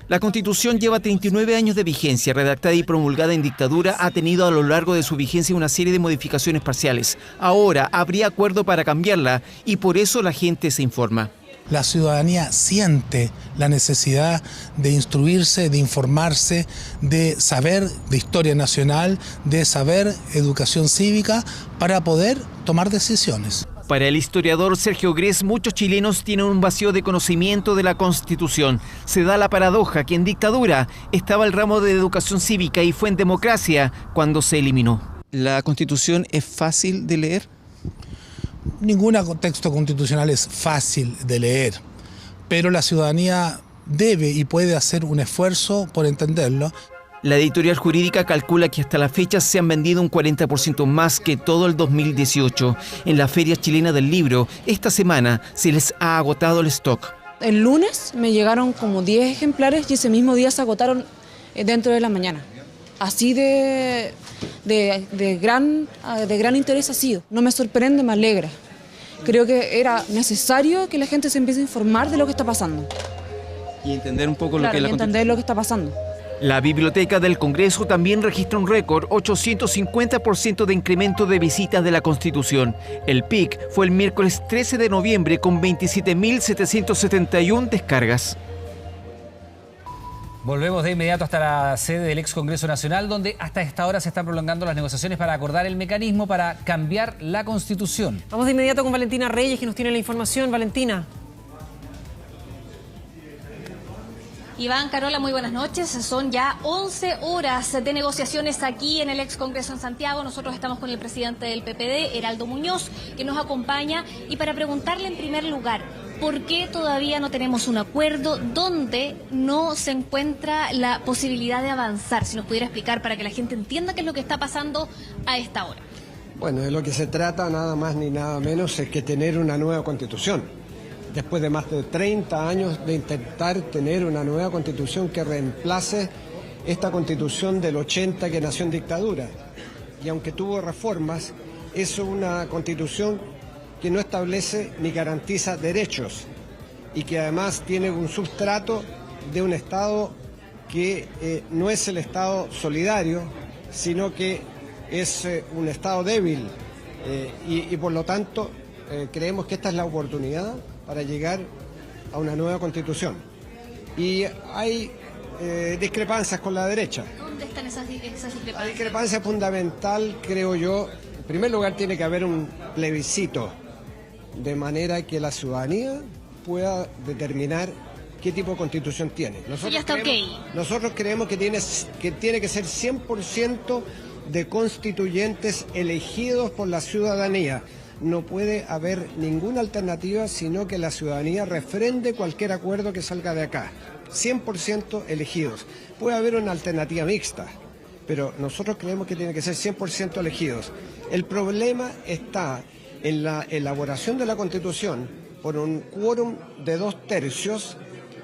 La Constitución lleva 39 años de vigencia, redactada y promulgada en dictadura, ha tenido a lo largo de su vigencia una serie de modificaciones parciales. Ahora habría acuerdo para cambiarla y por eso la gente se informa. La ciudadanía siente la necesidad de instruirse, de informarse, de saber de historia nacional, de saber educación cívica para poder tomar decisiones. Para el historiador Sergio Grés, muchos chilenos tienen un vacío de conocimiento de la Constitución. Se da la paradoja que en dictadura estaba el ramo de educación cívica y fue en democracia cuando se eliminó. ¿La Constitución es fácil de leer? Ningún texto constitucional es fácil de leer, pero la ciudadanía debe y puede hacer un esfuerzo por entenderlo. La editorial jurídica calcula que hasta la fecha se han vendido un 40% más que todo el 2018. En la Feria Chilena del Libro, esta semana se les ha agotado el stock. El lunes me llegaron como 10 ejemplares y ese mismo día se agotaron dentro de la mañana. Así de gran interés ha sido. No me sorprende, me alegra. Creo que era necesario que la gente se empiece a informar de lo que está pasando. Y entender un poco lo que está pasando. La Biblioteca del Congreso también registra un récord, 850% de incremento de visitas de la Constitución. El pic fue el miércoles 13 de noviembre con 27.771 descargas. Volvemos de inmediato hasta la sede del ex Congreso Nacional, donde hasta esta hora se están prolongando las negociaciones para acordar el mecanismo para cambiar la Constitución. Vamos de inmediato con Valentina Reyes, que nos tiene la información. Valentina. Iván, Carola, muy buenas noches. Son ya 11 horas de negociaciones aquí en el ex Congreso en Santiago. Nosotros estamos con el presidente del PPD, Heraldo Muñoz, que nos acompaña. Y para preguntarle en primer lugar, ¿por qué todavía no tenemos un acuerdo donde no se encuentra la posibilidad de avanzar? Si nos pudiera explicar para que la gente entienda qué es lo que está pasando a esta hora. Bueno, de lo que se trata nada más ni nada menos es que tener una nueva Constitución. Después de más de 30 años de intentar tener una nueva Constitución que reemplace esta Constitución del 80 que nació en dictadura. Y aunque tuvo reformas, es una Constitución que no establece ni garantiza derechos y que además tiene un substrato de un Estado que no es el Estado solidario, sino que es un Estado débil y por lo tanto creemos que esta es la oportunidad para llegar a una nueva Constitución. Y hay discrepancias con la derecha. ¿Dónde están esas discrepancias? La discrepancia fundamental, creo yo, en primer lugar tiene que haber un plebiscito de manera que la ciudadanía pueda determinar qué tipo de constitución tiene. Nosotros creemos que tiene que ser 100% de constituyentes elegidos por la ciudadanía. No puede haber ninguna alternativa, sino que la ciudadanía refrende cualquier acuerdo que salga de acá. 100% elegidos. Puede haber una alternativa mixta, pero nosotros creemos que tiene que ser 100% elegidos. El problema está en la elaboración de la Constitución por un quórum de 2/3.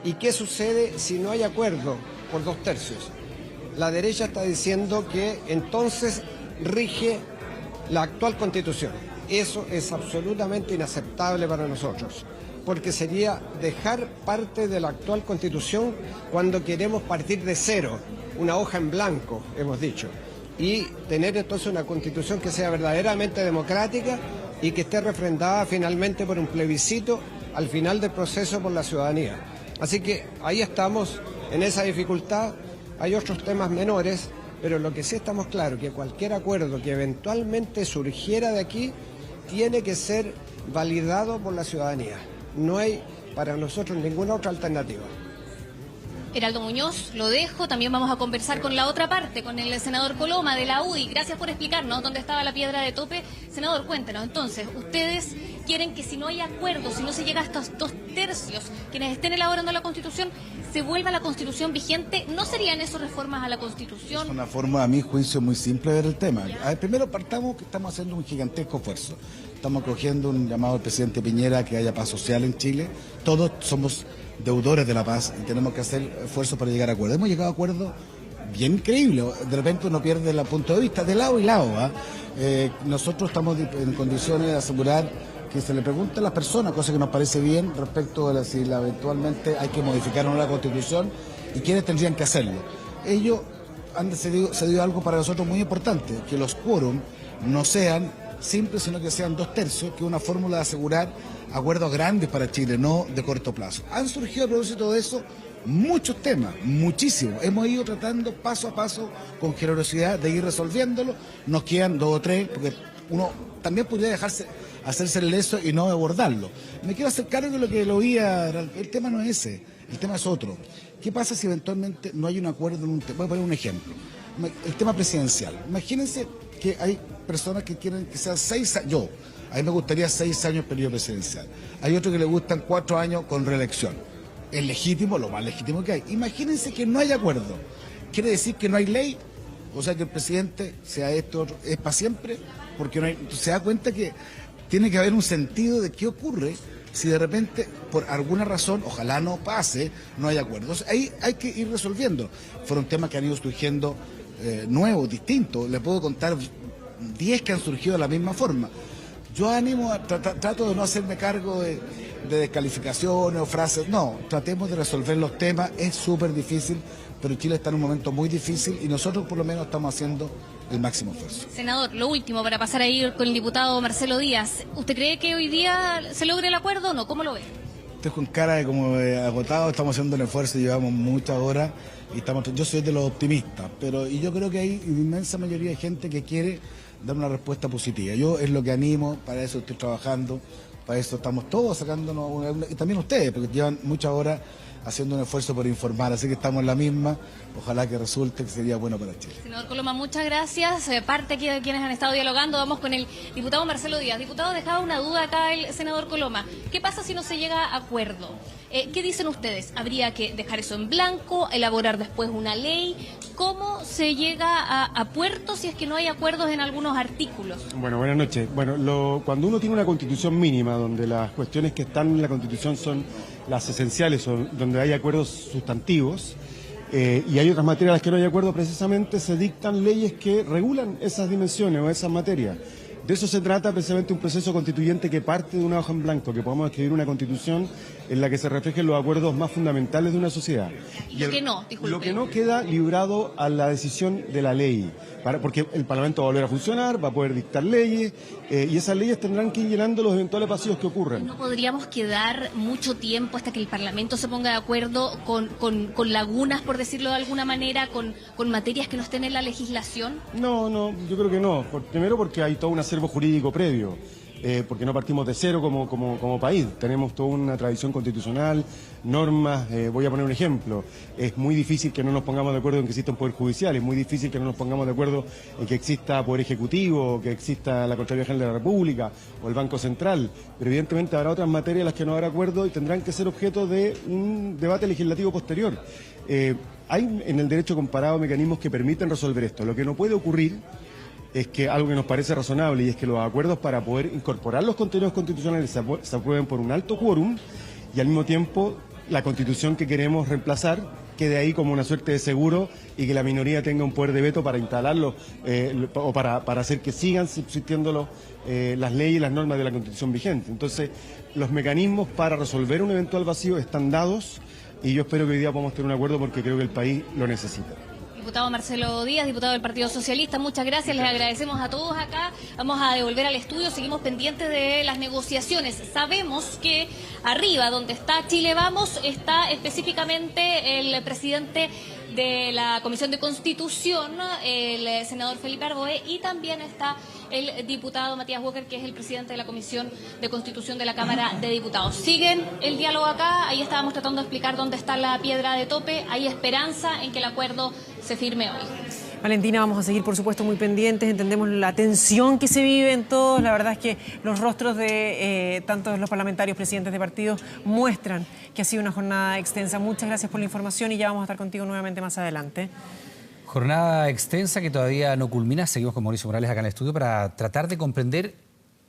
¿Y qué sucede si no hay acuerdo por 2/3? La derecha está diciendo que entonces rige la actual Constitución. Eso es absolutamente inaceptable para nosotros, porque sería dejar parte de la actual Constitución cuando queremos partir de cero, una hoja en blanco, hemos dicho, y tener entonces una Constitución que sea verdaderamente democrática y que esté refrendada finalmente por un plebiscito al final del proceso por la ciudadanía. Así que ahí estamos en esa dificultad. Hay otros temas menores, pero lo que sí estamos claros que cualquier acuerdo que eventualmente surgiera de aquí tiene que ser validado por la ciudadanía. No hay para nosotros ninguna otra alternativa. Heraldo Muñoz, lo dejo. También vamos a conversar con la otra parte, con el senador Coloma de la UDI. Gracias por explicarnos dónde estaba la piedra de tope. Senador, cuéntenos, entonces, ustedes quieren que si no hay acuerdo, si no se llega a estos 2/3, quienes estén elaborando la Constitución, se vuelva la Constitución vigente. ¿No serían eso reformas a la Constitución? Es una forma, a mi juicio, muy simple de ver el tema. A ver, primero partamos que estamos haciendo un gigantesco esfuerzo. Estamos acogiendo un llamado del presidente Piñera que haya paz social en Chile. Todos somos deudores de la paz y tenemos que hacer esfuerzos para llegar a acuerdos. Hemos llegado a acuerdos bien increíbles. De repente uno pierde el punto de vista de lado y lado. Nosotros estamos en condiciones de asegurar que se le pregunte a las personas, cosa que nos parece bien, respecto a si eventualmente hay que modificar o no la Constitución y quiénes tendrían que hacerlo. Ellos han decidido algo para nosotros muy importante, que los quórum no sean simples, sino que sean 2/3, que es una fórmula de asegurar acuerdos grandes para Chile, no de corto plazo. Han surgido a propósito de eso muchos temas, muchísimos. Hemos ido tratando paso a paso, con generosidad, de ir resolviéndolo. Nos quedan 2 o 3, porque uno también podría hacerse el leso y no abordarlo. Me quiero hacer cargo de lo que lo oía. El tema no es ese, el tema es otro. ¿Qué pasa si eventualmente no hay un acuerdo en un tema? Voy a poner un ejemplo. El tema presidencial. Imagínense que hay personas que quieren que sean 6 años. A mí me gustaría 6 años periodo presidencial. Hay otros que le gustan 4 años con reelección. Es legítimo, lo más legítimo que hay. Imagínense que no hay acuerdo. ¿Quiere decir que no hay ley? O sea, que el presidente sea esto, es para siempre, porque no hay, se da cuenta que tiene que haber un sentido de qué ocurre si de repente, por alguna razón, ojalá no pase, no hay acuerdos. Ahí hay que ir resolviendo. Fueron temas que han ido surgiendo nuevos, distintos. Le puedo contar 10 que han surgido de la misma forma. Yo animo, trato de no hacerme cargo de descalificaciones o frases. No, tratemos de resolver los temas. Es súper difícil, pero Chile está en un momento muy difícil y nosotros por lo menos estamos haciendo el máximo esfuerzo. Senador, lo último para pasar a ir con el diputado Marcelo Díaz. ¿Usted cree que hoy día se logre el acuerdo o no? ¿Cómo lo ve? Estoy con cara de como agotado, estamos haciendo un esfuerzo, llevamos muchas horas y yo soy de los optimistas, y yo creo que hay una inmensa mayoría de gente que quiere dar una respuesta positiva. Yo es lo que animo, para eso estoy trabajando, para eso estamos todos sacándonos, y también ustedes, porque llevan muchas horas haciendo un esfuerzo por informar, así que estamos en la misma, ojalá que resulte que sería bueno para Chile. Senador Coloma, muchas gracias. Parte aquí de quienes han estado dialogando, vamos con el diputado Marcelo Díaz. Diputado, dejaba una duda acá el senador Coloma. ¿Qué pasa si no se llega a acuerdo? ¿Qué dicen ustedes? ¿Habría que dejar eso en blanco, elaborar después una ley? ¿Cómo se llega a puerto si es que no hay acuerdos en algunos artículos? Bueno, buenas noches. Bueno, cuando uno tiene una constitución mínima, donde las cuestiones que están en la constitución son las esenciales, donde hay acuerdos sustantivos, y hay otras materias en las que no hay acuerdo, precisamente se dictan leyes que regulan esas dimensiones o esas materias. De eso se trata precisamente un proceso constituyente que parte de una hoja en blanco, que podamos escribir una constitución en la que se reflejen los acuerdos más fundamentales de una sociedad. Lo que no queda librado a la decisión de la ley, porque el Parlamento va a volver a funcionar, va a poder dictar leyes, y esas leyes tendrán que ir llenando los eventuales vacíos que ocurran. ¿No podríamos quedar mucho tiempo hasta que el Parlamento se ponga de acuerdo con lagunas, por decirlo de alguna manera, con materias que no estén en la legislación? No, yo creo que no. Primero porque hay todo un acervo jurídico previo. porque no partimos de cero como país. Tenemos toda una tradición constitucional, normas. Voy a poner un ejemplo. Es muy difícil que no nos pongamos de acuerdo en que exista un poder judicial, es muy difícil que no nos pongamos de acuerdo en que exista poder ejecutivo, que exista la Contraloría General de la República o el Banco Central, pero evidentemente habrá otras materias en las que no habrá acuerdo y tendrán que ser objeto de un debate legislativo posterior. Hay en el derecho comparado mecanismos que permiten resolver esto. Lo que no puede ocurrir es que algo que nos parece razonable, y es que los acuerdos para poder incorporar los contenidos constitucionales se aprueben por un alto quórum y al mismo tiempo la Constitución que queremos reemplazar quede ahí como una suerte de seguro y que la minoría tenga un poder de veto para instalarlo o para hacer que sigan subsistiendo las leyes y las normas de la Constitución vigente. Entonces, los mecanismos para resolver un eventual vacío están dados y yo espero que hoy día podamos tener un acuerdo porque creo que el país lo necesita. Diputado Marcelo Díaz, diputado del Partido Socialista, muchas gracias, les agradecemos a todos acá. Vamos a devolver al estudio, seguimos pendientes de las negociaciones. Sabemos que arriba, donde está Chile Vamos, está específicamente el presidente de la Comisión de Constitución, el senador Felipe Arboe, y también está el diputado Matías Walker, que es el presidente de la Comisión de Constitución de la Cámara de Diputados. Siguen el diálogo acá, ahí estábamos tratando de explicar dónde está la piedra de tope, hay esperanza en que el acuerdo se firme hoy. Valentina, vamos a seguir, por supuesto, muy pendientes. Entendemos la tensión que se vive en todos. La verdad es que los rostros de tanto los parlamentarios, presidentes de partidos, muestran que ha sido una jornada extensa. Muchas gracias por la información y ya vamos a estar contigo nuevamente más adelante. Jornada extensa que todavía no culmina. Seguimos con Mauricio Morales acá en el estudio para tratar de comprender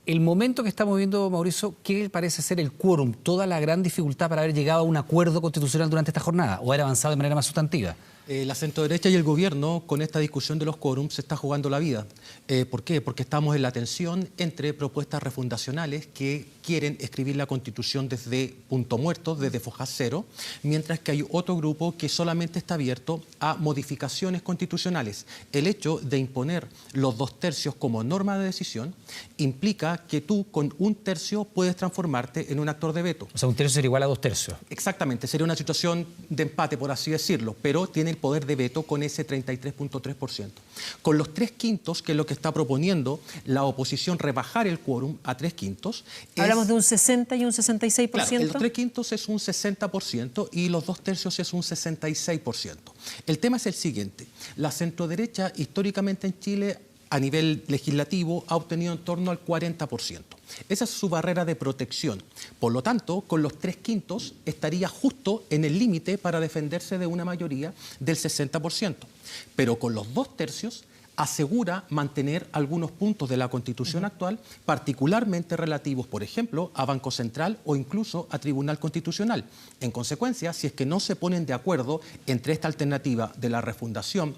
el momento que estamos viviendo, Mauricio. ¿Qué parece ser el quórum? Toda la gran dificultad para haber llegado a un acuerdo constitucional durante esta jornada o haber avanzado de manera más sustantiva. La centroderecha y el gobierno, con esta discusión de los quórums, se está jugando la vida. ¿Por qué? Porque estamos en la tensión entre propuestas refundacionales que quieren escribir la Constitución desde punto muerto, desde foja cero, mientras que hay otro grupo que solamente está abierto a modificaciones constitucionales. El hecho de imponer los 2/3 como norma de decisión implica que tú con 1/3 puedes transformarte en un actor de veto. O sea, 1/3 sería igual a 2/3. Exactamente, sería una situación de empate, por así decirlo, pero tiene el poder de veto con ese 33.3%. Con los 3/5, que es lo que está proponiendo la oposición, rebajar el quórum a 3/5. Hablamos de un 60 y un 66%. Claro, el 3/5 es un 60% y los 2/3 es un 66%. El tema es el siguiente. La centroderecha históricamente en Chile a nivel legislativo ha obtenido en torno al 40%. Esa es su barrera de protección. Por lo tanto, con los 3/5 estaría justo en el límite para defenderse de una mayoría del 60%. Pero con los 2/3 asegura mantener algunos puntos de la Constitución actual, particularmente relativos, por ejemplo, a Banco Central o incluso a Tribunal Constitucional. En consecuencia, si es que no se ponen de acuerdo entre esta alternativa de la refundación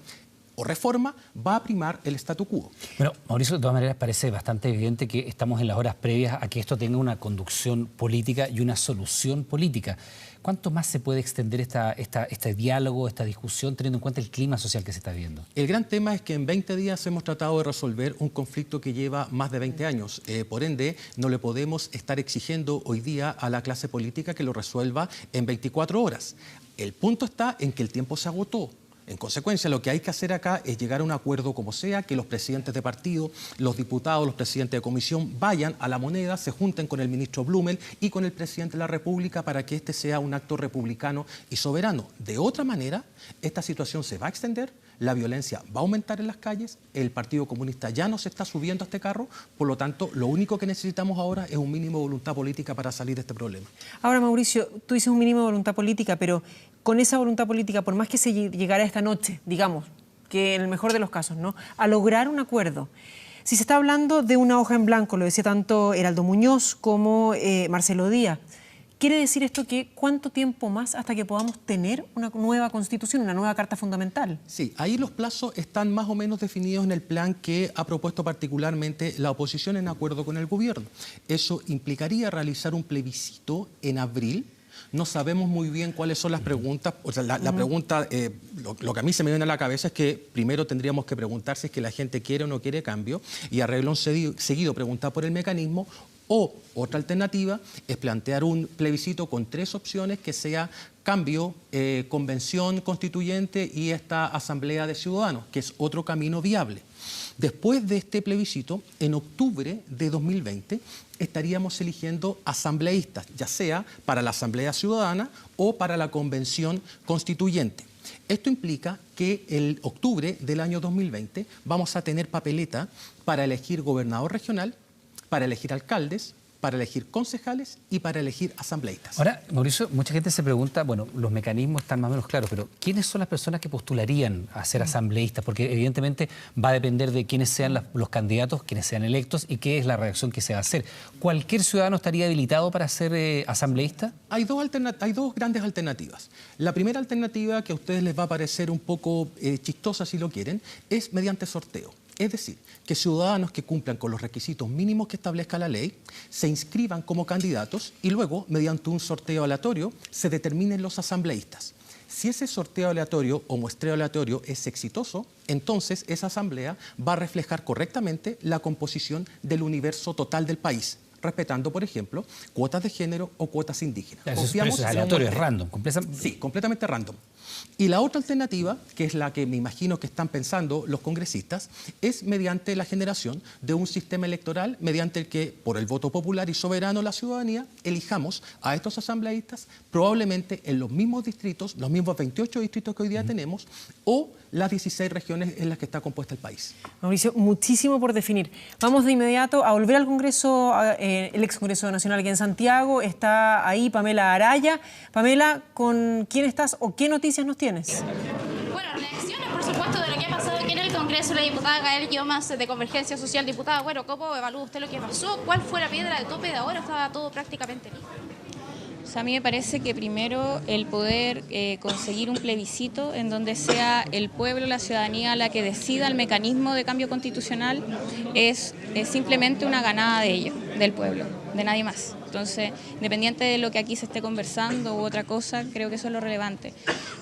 o reforma, va a primar el statu quo. Bueno, Mauricio, de todas maneras parece bastante evidente que estamos en las horas previas a que esto tenga una conducción política y una solución política. ¿Cuánto más se puede extender este diálogo, esta discusión, teniendo en cuenta el clima social que se está viviendo? El gran tema es que en 20 días hemos tratado de resolver un conflicto que lleva más de 20 años. Por ende, no le podemos estar exigiendo hoy día a la clase política que lo resuelva en 24 horas. El punto está en que el tiempo se agotó. En consecuencia, lo que hay que hacer acá es llegar a un acuerdo como sea, que los presidentes de partido, los diputados, los presidentes de comisión vayan a la Moneda, se junten con el ministro Blumel y con el presidente de la República para que este sea un acto republicano y soberano. De otra manera, esta situación se va a extender, la violencia va a aumentar en las calles, el Partido Comunista ya no se está subiendo a este carro, por lo tanto, lo único que necesitamos ahora es un mínimo de voluntad política para salir de este problema. Ahora, Mauricio, tú dices un mínimo de voluntad política, pero con esa voluntad política, por más que se llegara esta noche, digamos, que en el mejor de los casos, ¿no?, a lograr un acuerdo, si se está hablando de una hoja en blanco, lo decía tanto Heraldo Muñoz como Marcelo Díaz, ¿quiere decir esto que cuánto tiempo más hasta que podamos tener una nueva Constitución, una nueva Carta Fundamental? Sí, ahí los plazos están más o menos definidos en el plan que ha propuesto particularmente la oposición en acuerdo con el gobierno. Eso implicaría realizar un plebiscito en abril. No sabemos muy bien cuáles son las preguntas. O sea, la pregunta, lo que a mí se me viene a la cabeza es que primero tendríamos que preguntar si es que la gente quiere o no quiere cambio y a renglón seguido preguntar por el mecanismo. O otra alternativa es plantear un plebiscito con 3 opciones que sea cambio, convención constituyente y esta asamblea de ciudadanos, que es otro camino viable. Después de este plebiscito, en octubre de 2020, estaríamos eligiendo asambleístas, ya sea para la Asamblea Ciudadana o para la Convención Constituyente. Esto implica que en octubre del año 2020 vamos a tener papeleta para elegir gobernador regional, para elegir alcaldes, para elegir concejales y para elegir asambleístas. Ahora, Mauricio, mucha gente se pregunta, bueno, los mecanismos están más o menos claros, pero ¿quiénes son las personas que postularían a ser asambleístas? Porque evidentemente va a depender de quiénes sean los candidatos, quiénes sean electos y qué es la reacción que se va a hacer. ¿Cualquier ciudadano estaría habilitado para ser asambleísta? Hay dos grandes alternativas. La primera alternativa, que a ustedes les va a parecer un poco chistosa si lo quieren, es mediante sorteo. Es decir, que ciudadanos que cumplan con los requisitos mínimos que establezca la ley se inscriban como candidatos y luego, mediante un sorteo aleatorio, se determinen los asambleístas. Si ese sorteo aleatorio o muestreo aleatorio es exitoso, entonces esa asamblea va a reflejar correctamente la composición del universo total del país, respetando, por ejemplo, cuotas de género o cuotas indígenas. Eso es aleatorio, es random. Sí, completamente random. Y la otra alternativa, que es la que me imagino que están pensando los congresistas, es mediante la generación de un sistema electoral mediante el que, por el voto popular y soberano de la ciudadanía, elijamos a estos asambleístas probablemente en los mismos distritos, los mismos 28 distritos que hoy día tenemos, o las 16 regiones en las que está compuesta el país. Mauricio, muchísimo por definir. Vamos de inmediato a volver al Congreso, el ex Congreso Nacional aquí en Santiago. Está ahí Pamela Araya. Pamela, ¿con quién estás o qué noticias nos tienes? Bueno, reacciones, por supuesto, de lo que ha pasado aquí en el Congreso. La diputada Gael Llomas, de Convergencia Social. Diputada, bueno, ¿cómo evalúa usted lo que pasó? ¿Cuál fue la piedra de tope de ahora? Estaba todo prácticamente listo. O sea, a mí me parece que primero el poder conseguir un plebiscito en donde sea el pueblo, la ciudadanía la que decida el mecanismo de cambio constitucional es simplemente una ganada de ellos, del pueblo, de nadie más. Entonces, independiente de lo que aquí se esté conversando u otra cosa, creo que eso es lo relevante.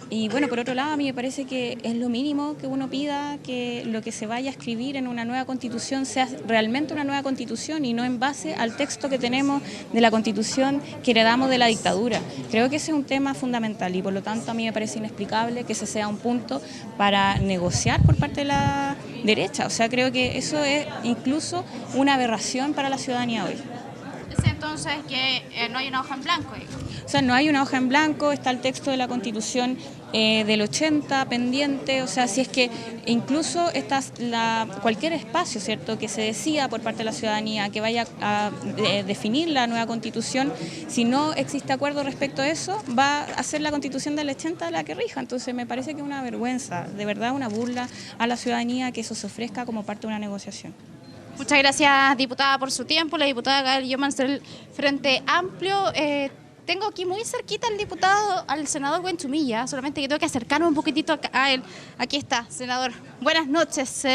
Y bueno, por otro lado, a mí me parece que es lo mínimo que uno pida, que lo que se vaya a escribir en una nueva constitución sea realmente una nueva constitución y no en base al texto que tenemos de la constitución que heredamos de la dictadura. Creo que ese es un tema fundamental y por lo tanto a mí me parece inexplicable que ese sea un punto para negociar por parte de la derecha. O sea, creo que eso es incluso una aberración para la ciudadanía hoy. Entonces que no hay una hoja en blanco. O sea, no hay una hoja en blanco, está el texto de la Constitución del 80 pendiente, o sea, si es que incluso cualquier espacio, ¿cierto?, que se decida por parte de la ciudadanía que vaya a definir la nueva Constitución, si no existe acuerdo respecto a eso, va a ser la Constitución del 80 la que rija. Entonces me parece que es una vergüenza, de verdad una burla a la ciudadanía que eso se ofrezca como parte de una negociación. Muchas gracias, diputada, por su tiempo. La diputada Gael Llomas del Frente Amplio. Tengo aquí muy cerquita al senador Buenchumilla, solamente que tengo que acercarme un poquitito a él. Aquí está, senador. Buenas noches.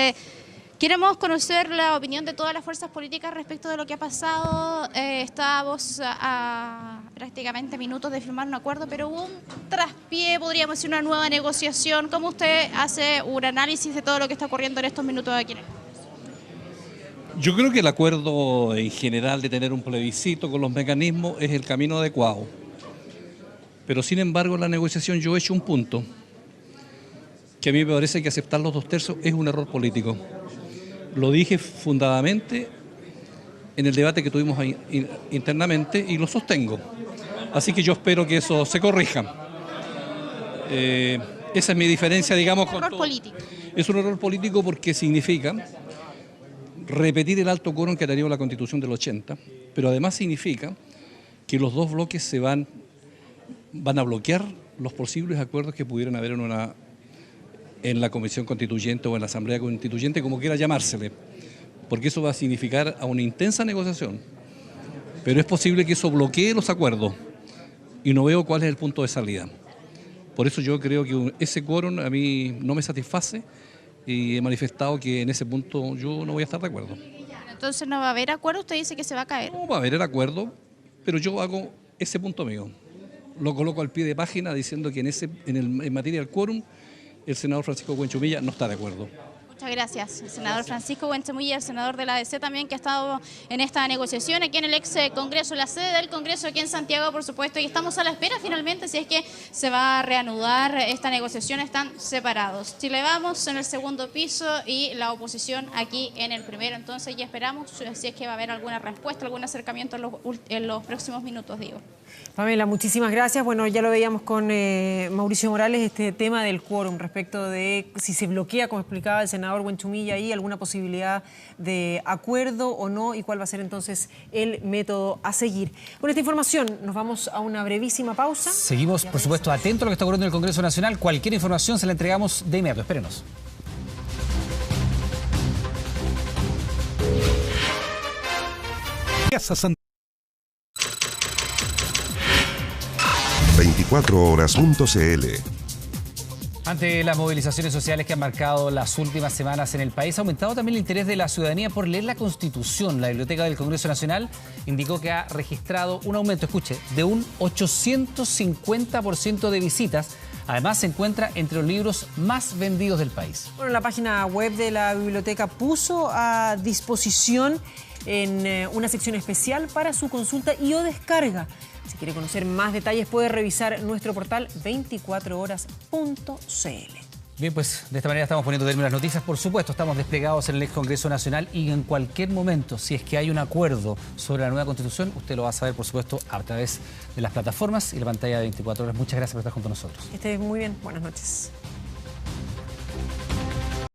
Queremos conocer la opinión de todas las fuerzas políticas respecto de lo que ha pasado. Estábamos a prácticamente minutos de firmar un acuerdo, pero hubo un traspié, podríamos decir, una nueva negociación. ¿Cómo usted hace un análisis de todo lo que está ocurriendo en estos minutos aquí en el Congreso? Yo creo que el acuerdo en general de tener un plebiscito con los mecanismos es el camino adecuado. Pero sin embargo en la negociación yo he hecho un punto que a mí me parece que aceptar los 2/3 es un error político. Lo dije fundadamente en el debate que tuvimos internamente y lo sostengo. Así que yo espero que eso se corrija. Esa es mi diferencia, digamos, con todo. ¿Es un error político? Es un error político porque significa repetir el alto quórum que ha tenido la Constitución del 80, pero además significa que los dos bloques van a bloquear los posibles acuerdos que pudieran haber en la Comisión Constituyente o en la Asamblea Constituyente, como quiera llamársele, porque eso va a significar a una intensa negociación, pero es posible que eso bloquee los acuerdos y no veo cuál es el punto de salida. Por eso yo creo que ese quórum a mí no me satisface y he manifestado que en ese punto yo no voy a estar de acuerdo. Entonces no va a haber acuerdo, usted dice que se va a caer. No va a haber el acuerdo, pero yo hago ese punto mío. Lo coloco al pie de página diciendo que en materia del quórum el senador Francisco Buenchumilla no está de acuerdo. Muchas gracias, el senador Francisco Buentemulla, el senador de la ADC también, que ha estado en esta negociación aquí en el ex Congreso, la sede del Congreso aquí en Santiago, por supuesto, y estamos a la espera finalmente si es que se va a reanudar esta negociación. Están separados. Chile Vamos en el segundo piso y la oposición aquí en el primero. Entonces ya esperamos si es que va a haber alguna respuesta, algún acercamiento en los próximos minutos, digo. Pamela, muchísimas gracias. Bueno, ya lo veíamos con Mauricio Morales, este tema del quórum respecto de si se bloquea, como explicaba el senador Buentemulla, ahí alguna posibilidad de acuerdo o no, y cuál va a ser entonces el método a seguir. Con esta información nos vamos a una brevísima pausa. Seguimos, por supuesto, atentos a lo que está ocurriendo en el Congreso Nacional. Cualquier información se la entregamos de inmediato. Espérenos. 24horas.cl. Ante las movilizaciones sociales que han marcado las últimas semanas en el país, ha aumentado también el interés de la ciudadanía por leer la Constitución. La Biblioteca del Congreso Nacional indicó que ha registrado un aumento, escuche, de un 850% de visitas. Además, se encuentra entre los libros más vendidos del país. Bueno, la página web de la biblioteca puso a disposición en una sección especial para su consulta y o descarga. Si quiere conocer más detalles, puede revisar nuestro portal 24horas.cl. Bien, pues de esta manera estamos poniendo término a las noticias. Por supuesto, estamos desplegados en el ex Congreso Nacional y en cualquier momento, si es que hay un acuerdo sobre la nueva Constitución, usted lo va a saber, por supuesto, a través de las plataformas y la pantalla de 24 horas. Muchas gracias por estar junto a nosotros. Que esté muy bien. Buenas noches.